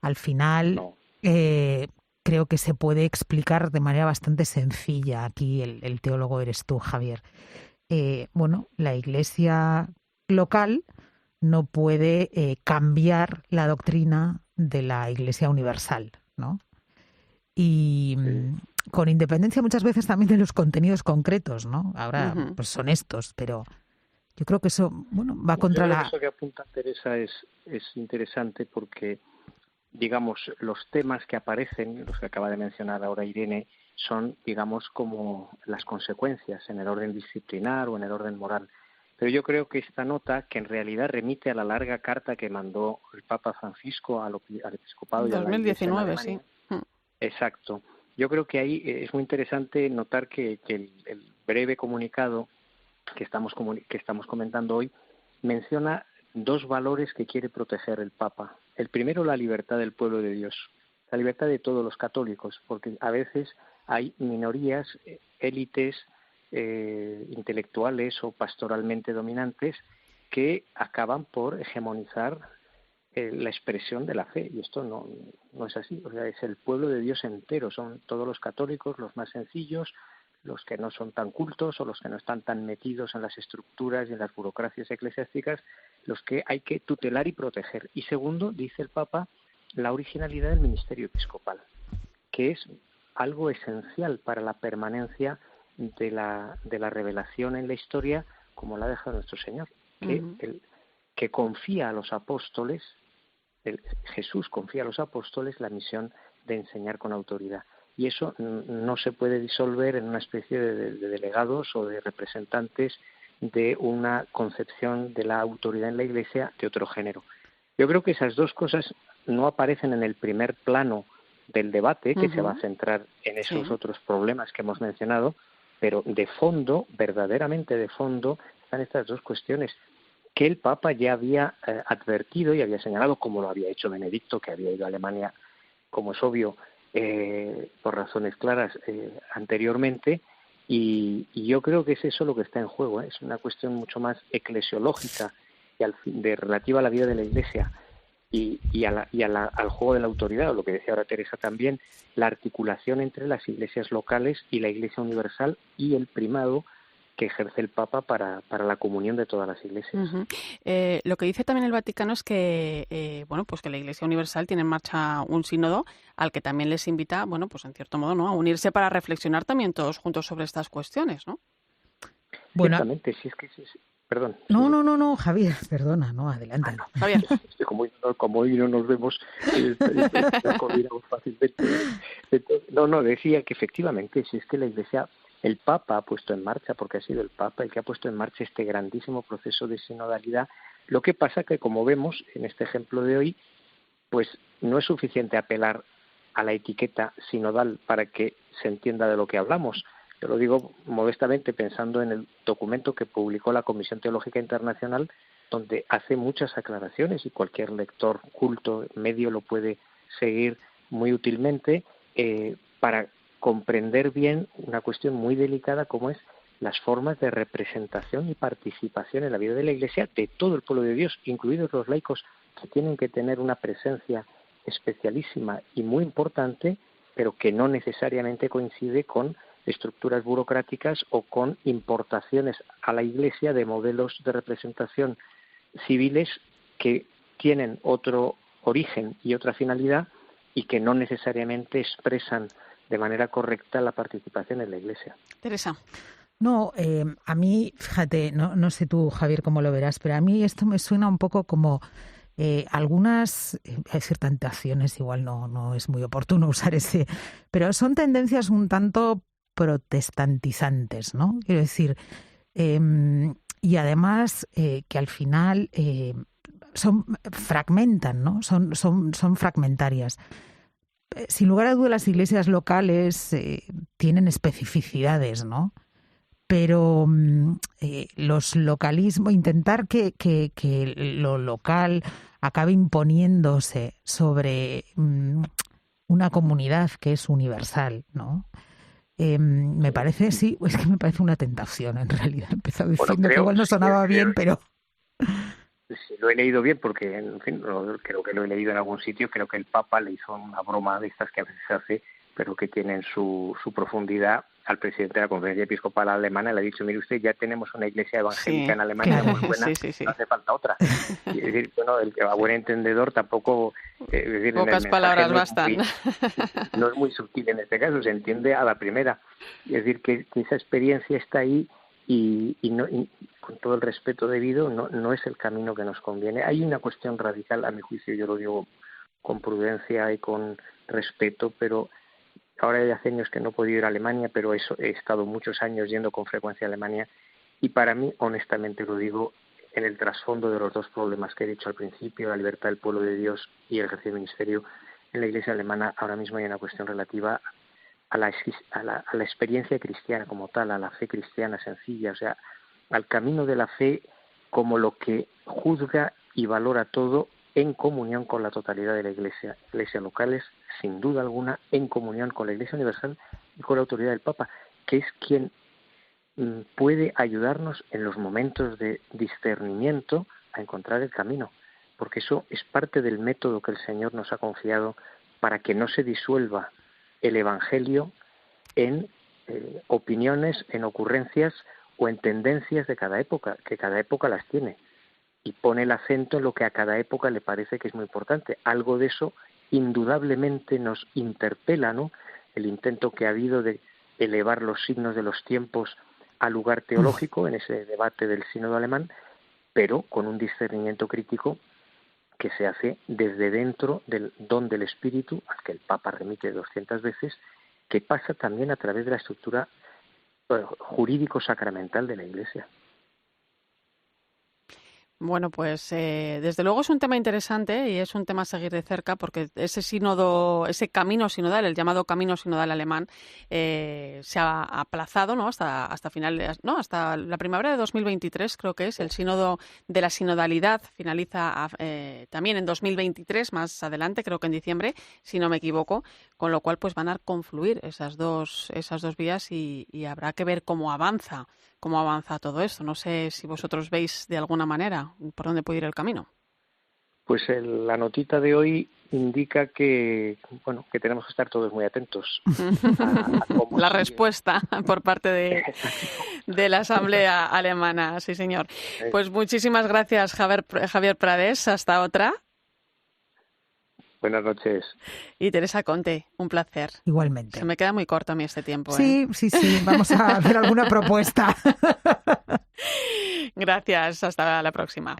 Al final, creo que se puede explicar de manera bastante sencilla. Aquí el teólogo eres tú, Javier. La Iglesia local no puede cambiar la doctrina de la Iglesia universal, ¿no? Y con independencia muchas veces también de los contenidos concretos, ¿no? Ahora pues son estos, pero yo creo que eso va contra la... Eso que apunta Teresa es interesante porque, digamos, los temas que aparecen, los que acaba de mencionar ahora Irene, son, digamos, como las consecuencias en el orden disciplinar o en el orden moral. Pero yo creo que esta nota, que en realidad remite a la larga carta que mandó el Papa Francisco al episcopado y a la Iglesia en 2019, Alemania. sí. Exacto. Yo creo que ahí es muy interesante notar que el breve comunicado que estamos comentando hoy menciona dos valores que quiere proteger el Papa. El primero, la libertad del pueblo de Dios, la libertad de todos los católicos, porque a veces hay minorías, élites intelectuales o pastoralmente dominantes que acaban por hegemonizar la expresión de la fe, y esto no es así. O sea, es el pueblo de Dios entero, son todos los católicos, los más sencillos, los que no son tan cultos o los que no están tan metidos en las estructuras y en las burocracias eclesiásticas, los que hay que tutelar y proteger. Y segundo, dice el Papa, la originalidad del ministerio episcopal, que es algo esencial para la permanencia de la revelación en la historia, como la ha dejado nuestro Señor, que confía a los apóstoles, Jesús confía a los apóstoles la misión de enseñar con autoridad. Y eso no se puede disolver en una especie de delegados o de representantes de una concepción de la autoridad en la Iglesia de otro género. Yo creo que esas dos cosas no aparecen en el primer plano del debate, que se va a centrar en esos otros problemas que hemos mencionado, pero de fondo, verdaderamente de fondo, están estas dos cuestiones que el Papa ya había advertido y había señalado, como lo había hecho Benedicto, que había ido a Alemania, como es obvio, por razones claras anteriormente, y yo creo que es eso lo que está en juego, es una cuestión mucho más eclesiológica y relativa a la vida de la Iglesia y al juego de la autoridad, o lo que decía ahora Teresa también, la articulación entre las iglesias locales y la Iglesia universal y el primado que ejerce el Papa para la comunión de todas las iglesias. Lo que dice también el Vaticano es que pues que la Iglesia Universal tiene en marcha un sínodo al que también les invita, pues en cierto modo, ¿no?, a unirse para reflexionar también todos juntos sobre estas cuestiones, ¿no? Bueno, exactamente, perdón. No, Javier, perdona, adelante. Javier. Como hoy no nos vemos, coordinamos fácilmente. Decía que efectivamente, si es que la Iglesia, el Papa ha puesto en marcha, porque ha sido el Papa el que ha puesto en marcha este grandísimo proceso de sinodalidad. Lo que pasa que, como vemos en este ejemplo de hoy, pues no es suficiente apelar a la etiqueta sinodal para que se entienda de lo que hablamos. Yo lo digo modestamente pensando en el documento que publicó la Comisión Teológica Internacional, donde hace muchas aclaraciones y cualquier lector culto medio lo puede seguir muy útilmente para comprender bien una cuestión muy delicada como es las formas de representación y participación en la vida de la Iglesia de todo el pueblo de Dios, incluidos los laicos, que tienen que tener una presencia especialísima y muy importante, pero que no necesariamente coincide con estructuras burocráticas o con importaciones a la Iglesia de modelos de representación civiles que tienen otro origen y otra finalidad y que no necesariamente expresan de manera correcta la participación en la Iglesia. Teresa. No, a mí, fíjate, no sé tú, Javier, cómo lo verás, pero a mí esto me suena un poco como algunas, decir tentaciones, igual no es muy oportuno usar ese, pero son tendencias un tanto protestantizantes, ¿no? Quiero decir, y además que al final fragmentan, ¿no? Son fragmentarias. Sin lugar a dudas, las iglesias locales tienen especificidades, ¿no? Pero los localismos, intentar que lo local acabe imponiéndose sobre una comunidad que es universal, ¿no? Me parece, sí, es que me parece una tentación en realidad. He empezado diciendo que igual no sonaba bien, pero... Sí, lo he leído bien porque, en fin, creo que lo he leído en algún sitio. Creo que el Papa le hizo una broma de estas que a veces se hace, pero que tienen su profundidad al presidente de la Conferencia Episcopal Alemana. Le ha dicho, mire usted, ya tenemos una iglesia evangélica en Alemania muy buena, no hace falta otra. Y es decir, bueno, el que va a buen entendedor tampoco... Pocas palabras bastan. No es muy sutil en este caso, se entiende a la primera. Es decir, que esa experiencia está ahí y con todo el respeto debido, no es el camino que nos conviene. Hay una cuestión radical, a mi juicio, yo lo digo con prudencia y con respeto, pero... Ahora ya hace años que no he podido ir a Alemania, pero he estado muchos años yendo con frecuencia a Alemania y para mí, honestamente lo digo, en el trasfondo de los dos problemas que he dicho al principio, la libertad del pueblo de Dios y el ejercicio del ministerio, en la Iglesia alemana ahora mismo hay una cuestión relativa a la experiencia cristiana como tal, a la fe cristiana sencilla, o sea, al camino de la fe como lo que juzga y valora todo en comunión con la totalidad de la Iglesia. Iglesias locales, sin duda alguna, en comunión con la Iglesia universal y con la autoridad del Papa, que es quien puede ayudarnos en los momentos de discernimiento a encontrar el camino, porque eso es parte del método que el Señor nos ha confiado para que no se disuelva el Evangelio en opiniones, en ocurrencias o en tendencias de cada época, que cada época las tiene. Y pone el acento en lo que a cada época le parece que es muy importante. Algo de eso indudablemente nos interpela, ¿no? El intento que ha habido de elevar los signos de los tiempos al lugar teológico en ese debate del sínodo alemán, pero con un discernimiento crítico que se hace desde dentro del don del Espíritu, al que el Papa remite 200 veces, que pasa también a través de la estructura jurídico-sacramental de la Iglesia. Bueno, pues desde luego es un tema interesante y es un tema a seguir de cerca porque ese sínodo, ese camino sinodal, el llamado camino sinodal alemán, se ha aplazado, ¿no? hasta finales, no, hasta la primavera de 2023 creo que es. El sínodo de la sinodalidad finaliza también en 2023, más adelante, creo que en diciembre, si no me equivoco, con lo cual pues van a confluir esas dos vías y habrá que ver cómo avanza todo esto. No sé si vosotros veis de alguna manera por dónde puede ir el camino. Pues la notita de hoy indica que tenemos que estar todos muy atentos a cómo la respuesta por parte de la Asamblea Alemana. Sí, señor. Pues muchísimas gracias, Javier Prades. Hasta otra. Buenas noches. Y Teresa Conte, un placer. Igualmente. Se me queda muy corto a mí este tiempo. Sí, sí, vamos a hacer alguna propuesta. Gracias, hasta la próxima.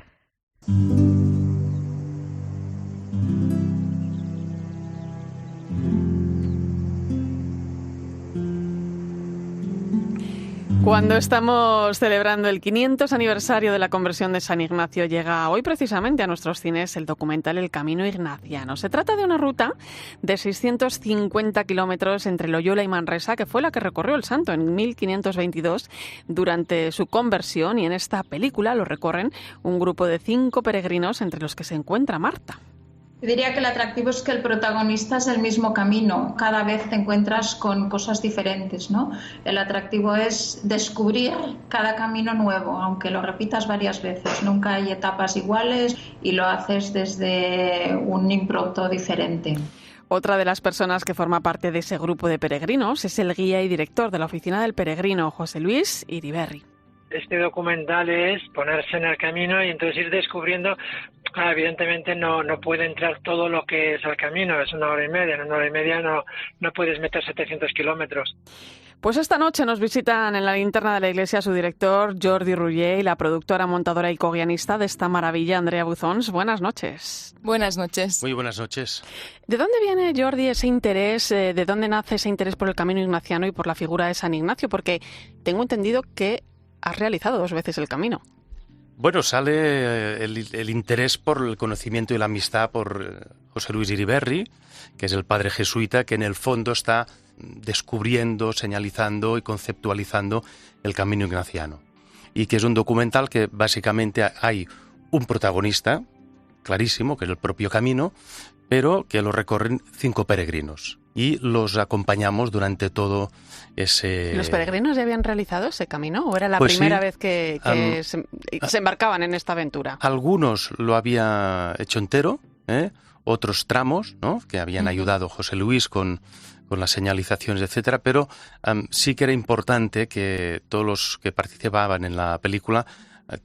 Cuando estamos celebrando el 500 aniversario de la conversión de San Ignacio, llega hoy precisamente a nuestros cines el documental El Camino Ignaciano. Se trata de una ruta de 650 kilómetros entre Loyola y Manresa, que fue la que recorrió el santo en 1522 durante su conversión, y en esta película lo recorren un grupo de 5 peregrinos, entre los que se encuentra Marta. Yo diría que el atractivo es que el protagonista es el mismo camino. Cada vez te encuentras con cosas diferentes, ¿no? El atractivo es descubrir cada camino nuevo, aunque lo repitas varias veces. Nunca hay etapas iguales y lo haces desde un impronto diferente. Otra de las personas que forma parte de ese grupo de peregrinos es el guía y director de la Oficina del Peregrino, José Luis Iriberri. Este documental es ponerse en el camino y entonces ir descubriendo. Evidentemente no puede entrar todo lo que es el camino, es 1 hora y media. En 1 hora y media no puedes meter 700 kilómetros. Pues esta noche nos visitan en la linterna de la iglesia su director Jordi Ruller y la productora, montadora y coguianista de esta maravilla, Andrea Buzons. Buenas noches. Buenas noches. Muy buenas noches. ¿De dónde viene, Jordi, ese interés, de dónde nace ese interés por el camino ignaciano y por la figura de San Ignacio? Porque tengo entendido que has realizado 2 veces el camino. Bueno, sale el interés por el conocimiento y la amistad por José Luis Iriberri, que es el padre jesuita que en el fondo está descubriendo, señalizando y conceptualizando el camino ignaciano. Y que es un documental que básicamente hay un protagonista clarísimo, que es el propio camino, pero que lo recorren 5 peregrinos y los acompañamos durante todo ese... ¿Los peregrinos ya habían realizado ese camino o era la Pues primera sí, vez que se embarcaban en esta aventura? Algunos lo había hecho entero, otros tramos, ¿no?, que habían ayudado José Luis con las señalizaciones, etcétera, pero sí que era importante que todos los que participaban en la película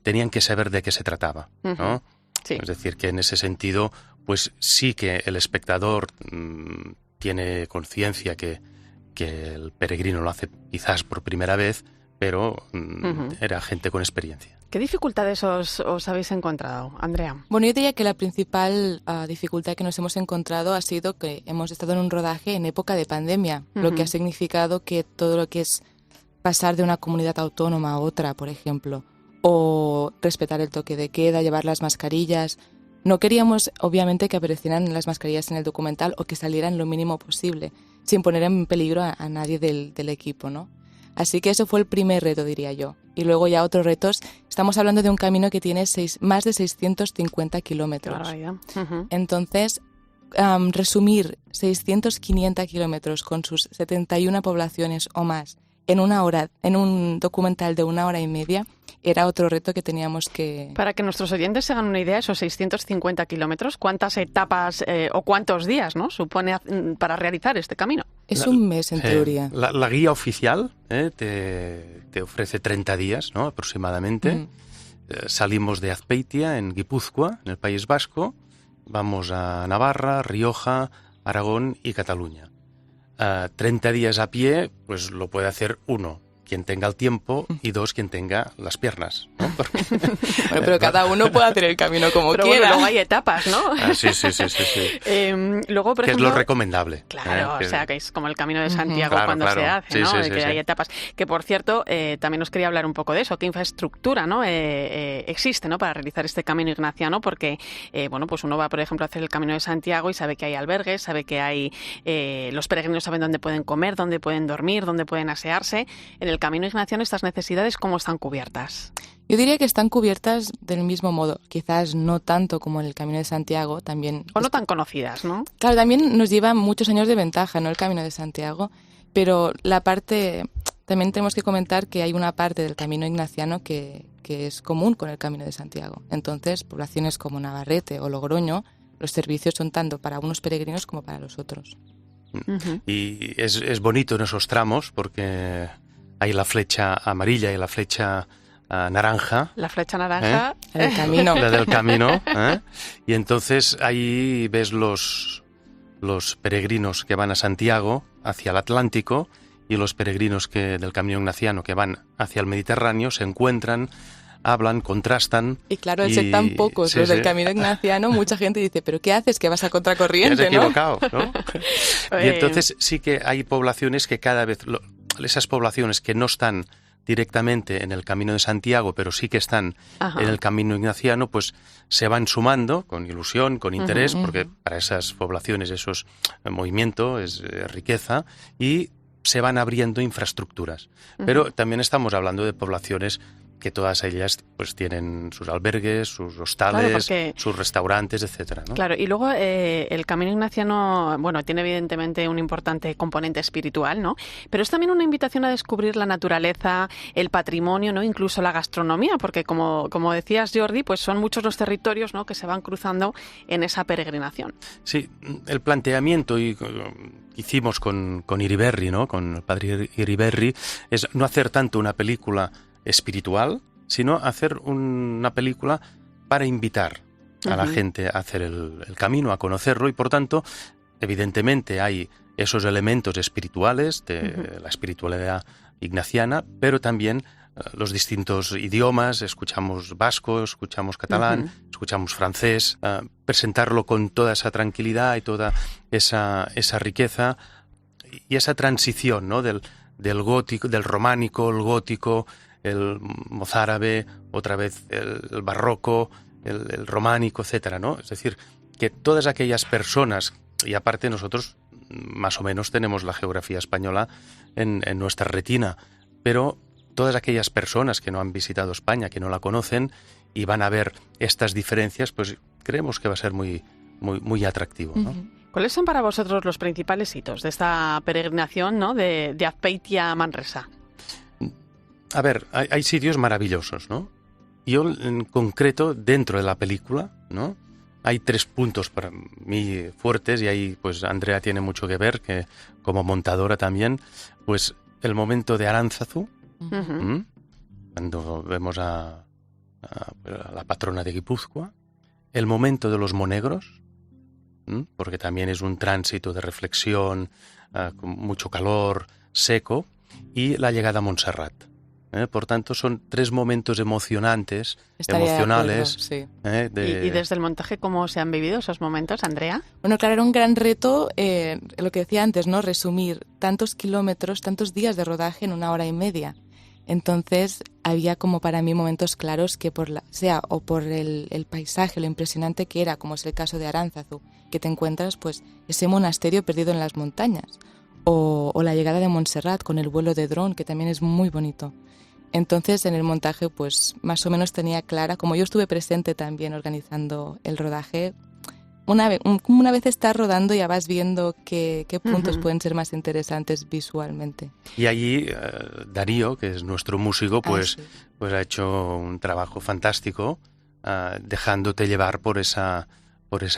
tenían que saber de qué se trataba, ¿no? Sí. Es decir, que en ese sentido, pues sí que el espectador tiene conciencia que el peregrino lo hace quizás por primera vez, pero era gente con experiencia. ¿Qué dificultades os habéis encontrado, Andrea? Bueno, yo diría que la principal dificultad que nos hemos encontrado ha sido que hemos estado en un rodaje en época de pandemia, lo que ha significado que todo lo que es pasar de una comunidad autónoma a otra, por ejemplo, o respetar el toque de queda, llevar las mascarillas. No queríamos, obviamente, que aparecieran las mascarillas en el documental o que salieran lo mínimo posible, sin poner en peligro a nadie del equipo, ¿no? Así que eso fue el primer reto, diría yo. Y luego ya otros retos. Estamos hablando de un camino que tiene más de 650 kilómetros. Entonces, resumir 650 kilómetros con sus 71 poblaciones o más en una hora, en un documental de 1 hora y media, era otro reto que teníamos que... Para que nuestros oyentes se hagan una idea, esos 650 kilómetros, ¿cuántas etapas o cuántos días, ¿no?, supone para realizar este camino? Es un mes, en teoría. La guía oficial te ofrece 30 días, ¿no?, aproximadamente. Salimos de Azpeitia, en Guipúzcoa, en el País Vasco. Vamos a Navarra, Rioja, Aragón y Cataluña. 30 días a pie, pues lo puede hacer uno, quien tenga el tiempo, y 2, quien tenga las piernas, ¿no? Porque, bueno, pero cada uno puede hacer el camino como pero quiera. Bueno, luego hay etapas, ¿no? Sí. Luego, por que ejemplo, es lo recomendable. Claro, o sea, que es como el Camino de Santiago cuando se hace, ¿no? Que hay etapas. Que, por cierto, también os quería hablar un poco de eso. ¿Qué infraestructura, ¿no?, existe, ¿no?, para realizar este camino ignaciano? Porque, bueno, pues uno va, por ejemplo, a hacer el Camino de Santiago y sabe que hay albergues, sabe que hay... los peregrinos saben dónde pueden comer, dónde pueden dormir, dónde pueden asearse. En el Camino ignaciano, estas necesidades, ¿cómo están cubiertas? Yo diría que están cubiertas del mismo modo, quizás no tanto como en el Camino de Santiago, también... O no tan conocidas, ¿no? Claro, también nos lleva muchos años de ventaja, ¿no?, el Camino de Santiago, pero también tenemos que comentar que hay una parte del Camino ignaciano que es común con el Camino de Santiago. Entonces, poblaciones como Navarrete o Logroño, los servicios son tanto para unos peregrinos como para los otros. Y es bonito en esos tramos porque hay la flecha amarilla y la flecha naranja. La flecha naranja. La del camino. La del camino. Y entonces ahí ves los peregrinos que van a Santiago, hacia el Atlántico, y los peregrinos del Camino Ignaciano que van hacia el Mediterráneo, se encuentran, hablan, contrastan. Y claro, al ser tan pocos los del Camino Ignaciano, mucha gente dice, ¿pero qué haces? Que vas a contracorriente, te has equivocado, ¿no? Y entonces sí que hay poblaciones que cada vez... esas poblaciones que no están directamente en el Camino de Santiago, pero sí que están en el Camino Ignaciano, pues se van sumando con ilusión, con interés, porque para esas poblaciones eso es movimiento, es riqueza, y se van abriendo infraestructuras. Pero también estamos hablando de poblaciones que todas ellas pues tienen sus albergues, sus hostales, sus restaurantes, etcétera, ¿no? Claro, y luego el Camino Ignaciano, bueno, tiene evidentemente un importante componente espiritual, ¿no? Pero es también una invitación a descubrir la naturaleza, el patrimonio, ¿no?, incluso la gastronomía, porque como decías, Jordi, pues son muchos los territorios, ¿no?, que se van cruzando en esa peregrinación. Sí, el planteamiento que hicimos con Iriberri, ¿no?, con el padre Iriberri, es no hacer tanto una película espiritual, sino hacer una película para invitar a la gente a hacer el camino, a conocerlo, y por tanto, evidentemente hay esos elementos espirituales de la espiritualidad ignaciana, pero también los distintos idiomas, escuchamos vasco, escuchamos catalán, escuchamos francés, presentarlo con toda esa tranquilidad y toda esa riqueza y esa transición, ¿no?, del gótico, del románico, el gótico, el mozárabe, otra vez el barroco, el románico, etcétera, ¿no? Es decir, que todas aquellas personas, y aparte nosotros más o menos tenemos la geografía española en nuestra retina, pero todas aquellas personas que no han visitado España, que no la conocen y van a ver estas diferencias, pues creemos que va a ser muy, muy atractivo, ¿no? ¿Cuáles son para vosotros los principales hitos de esta peregrinación, ¿no?, de Azpeitia a Manresa? A ver, hay sitios maravillosos, ¿no? Yo, en concreto, dentro de la película, ¿no?, hay 3 puntos para mí fuertes, y ahí pues Andrea tiene mucho que ver, que como montadora también, pues el momento de Aránzazu, cuando vemos a la patrona de Guipúzcoa, el momento de los monegros, porque también es un tránsito de reflexión, con mucho calor, seco, y la llegada a Montserrat. Por tanto, son 3 momentos emocionales. Acuerdo, sí. ¿Y desde el montaje cómo se han vivido esos momentos, Andrea? Bueno, claro, era un gran reto, lo que decía antes, ¿no?, resumir tantos kilómetros, tantos días de rodaje en 1 hora y media. Entonces, había como para mí momentos claros que por el paisaje, lo impresionante que era, como es el caso de Aránzazu, que te encuentras pues ese monasterio perdido en las montañas, o la llegada de Montserrat con el vuelo de dron, que también es muy bonito. Entonces, en el montaje, pues más o menos tenía clara, como yo estuve presente también organizando el rodaje, una vez estás rodando ya vas viendo qué puntos pueden ser más interesantes visualmente. Y allí Darío, que es nuestro músico, pues ha hecho un trabajo fantástico, dejándote llevar por esa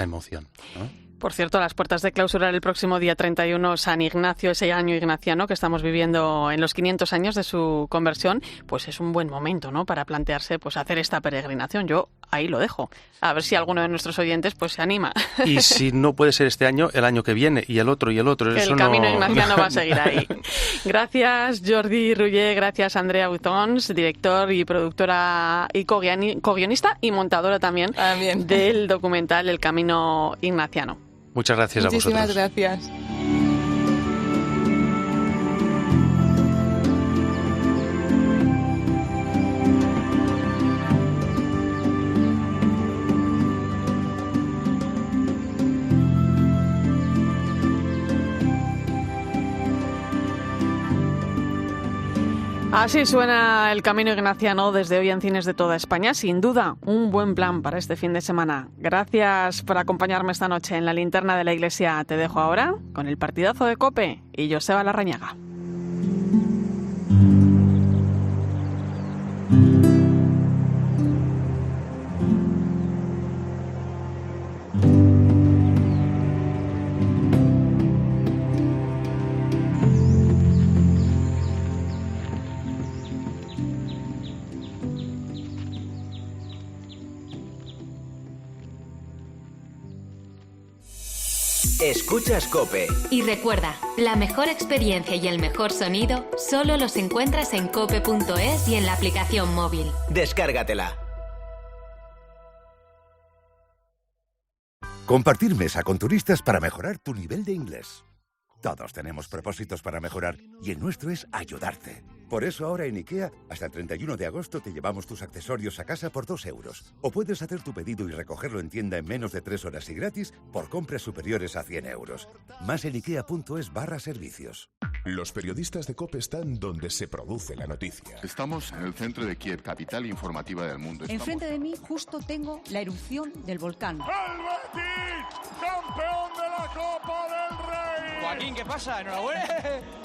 emoción, ¿no? Por cierto, a las puertas de clausurar el próximo día 31 San Ignacio, ese año ignaciano que estamos viviendo en los 500 años de su conversión, pues es un buen momento, ¿no?, para plantearse pues hacer esta peregrinación. Yo ahí lo dejo. A ver si alguno de nuestros oyentes pues se anima. Y si no puede ser este año, el año que viene, y el otro, y el otro. El camino ignaciano va a seguir ahí. Gracias, Jordi Ruller, gracias, Andrea Butons, director y productora y co-guionista y montadora también del documental El Camino Ignaciano. Muchas gracias a vosotros. Muchísimas gracias. Así suena El Camino Ignaciano desde hoy en cines de toda España. Sin duda, un buen plan para este fin de semana. Gracias por acompañarme esta noche en la linterna de la iglesia. Te dejo ahora con el partidazo de COPE y Joseba Larrañaga. Escuchas COPE. Y recuerda, la mejor experiencia y el mejor sonido solo los encuentras en cope.es y en la aplicación móvil. Descárgatela. Compartir mesa con turistas para mejorar tu nivel de inglés. Todos tenemos propósitos para mejorar y el nuestro es ayudarte. Por eso ahora en IKEA, hasta el 31 de agosto te llevamos tus accesorios a casa por 2 euros. O puedes hacer tu pedido y recogerlo en tienda en menos de 3 horas y gratis por compras superiores a 100 euros. Más en ikea.es/servicios. Los periodistas de COPE están donde se produce la noticia. Estamos en el centro de Kiev, capital informativa del mundo. Enfrente de mí justo tengo la erupción del volcán. ¡El Betis! ¡Campeón de la Copa del Rey! Joaquín, ¿qué pasa? Enhorabuena.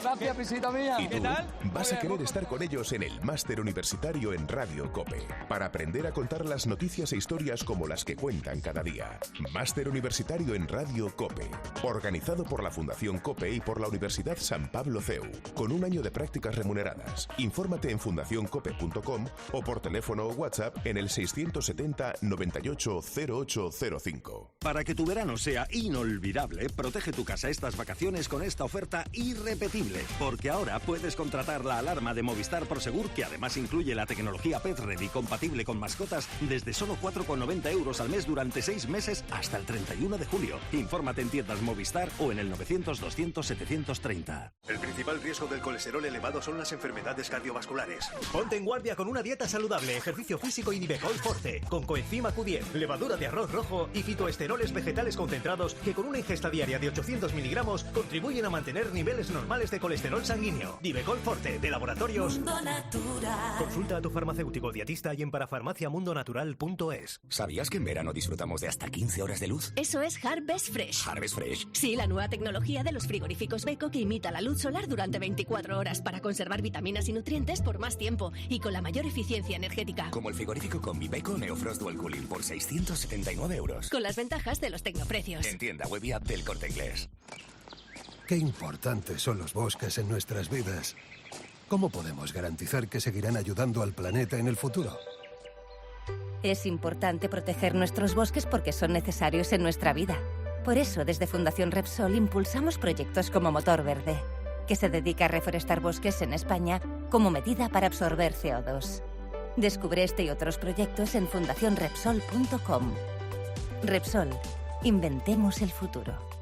Gracias, visita mía. ¿Y tú? ¿Qué tal? Vas a querer estar con ellos en el Máster Universitario en Radio COPE para aprender a contar las noticias e historias como las que cuentan cada día. Máster Universitario en Radio COPE, organizado por la Fundación COPE y por la Universidad San Pablo CEU, con 1 año de prácticas remuneradas. Infórmate en fundacioncope.com o por teléfono o WhatsApp en el 670 98 0805. Para que tu verano sea inolvidable, protege tu casa estas vacaciones con esta oferta irrepetible, porque ahora puedes contratar la alarma de Movistar Prosegur, que además incluye la tecnología Pet Ready compatible con mascotas, desde solo 4,90 euros al mes durante 6 meses hasta el 31 de julio. Infórmate en tiendas Movistar o en el 900-200-730. El principal riesgo del colesterol elevado son las enfermedades cardiovasculares. Ponte en guardia con una dieta saludable, ejercicio físico y Nivecol Forte, con coenzima Q10, levadura de arroz rojo y fitoesteroles vegetales concentrados que con una ingesta diaria de 800 miligramos contribuyen a mantener niveles normales de colesterol sanguíneo. Divecol Forte, de Laboratorios Mundo Natural. Consulta a tu farmacéutico dietista y en parafarmaciamundonatural.es. ¿Sabías que en verano disfrutamos de hasta 15 horas de luz? Eso es Harvest Fresh. Harvest Fresh. Sí, la nueva tecnología de los frigoríficos Beko que imita la luz solar durante 24 horas para conservar vitaminas y nutrientes por más tiempo y con la mayor eficiencia energética. Como el frigorífico Combi Beko Neofrost Dual Cooling por 679 euros. Con las ventajas de los tecnoprecios. En tienda web y app del Corte Inglés. Qué importantes son los bosques en nuestras vidas. ¿Cómo podemos garantizar que seguirán ayudando al planeta en el futuro? Es importante proteger nuestros bosques porque son necesarios en nuestra vida. Por eso, desde Fundación Repsol impulsamos proyectos como Motor Verde, que se dedica a reforestar bosques en España como medida para absorber CO2. Descubre este y otros proyectos en fundacionrepsol.com. Repsol, inventemos el futuro.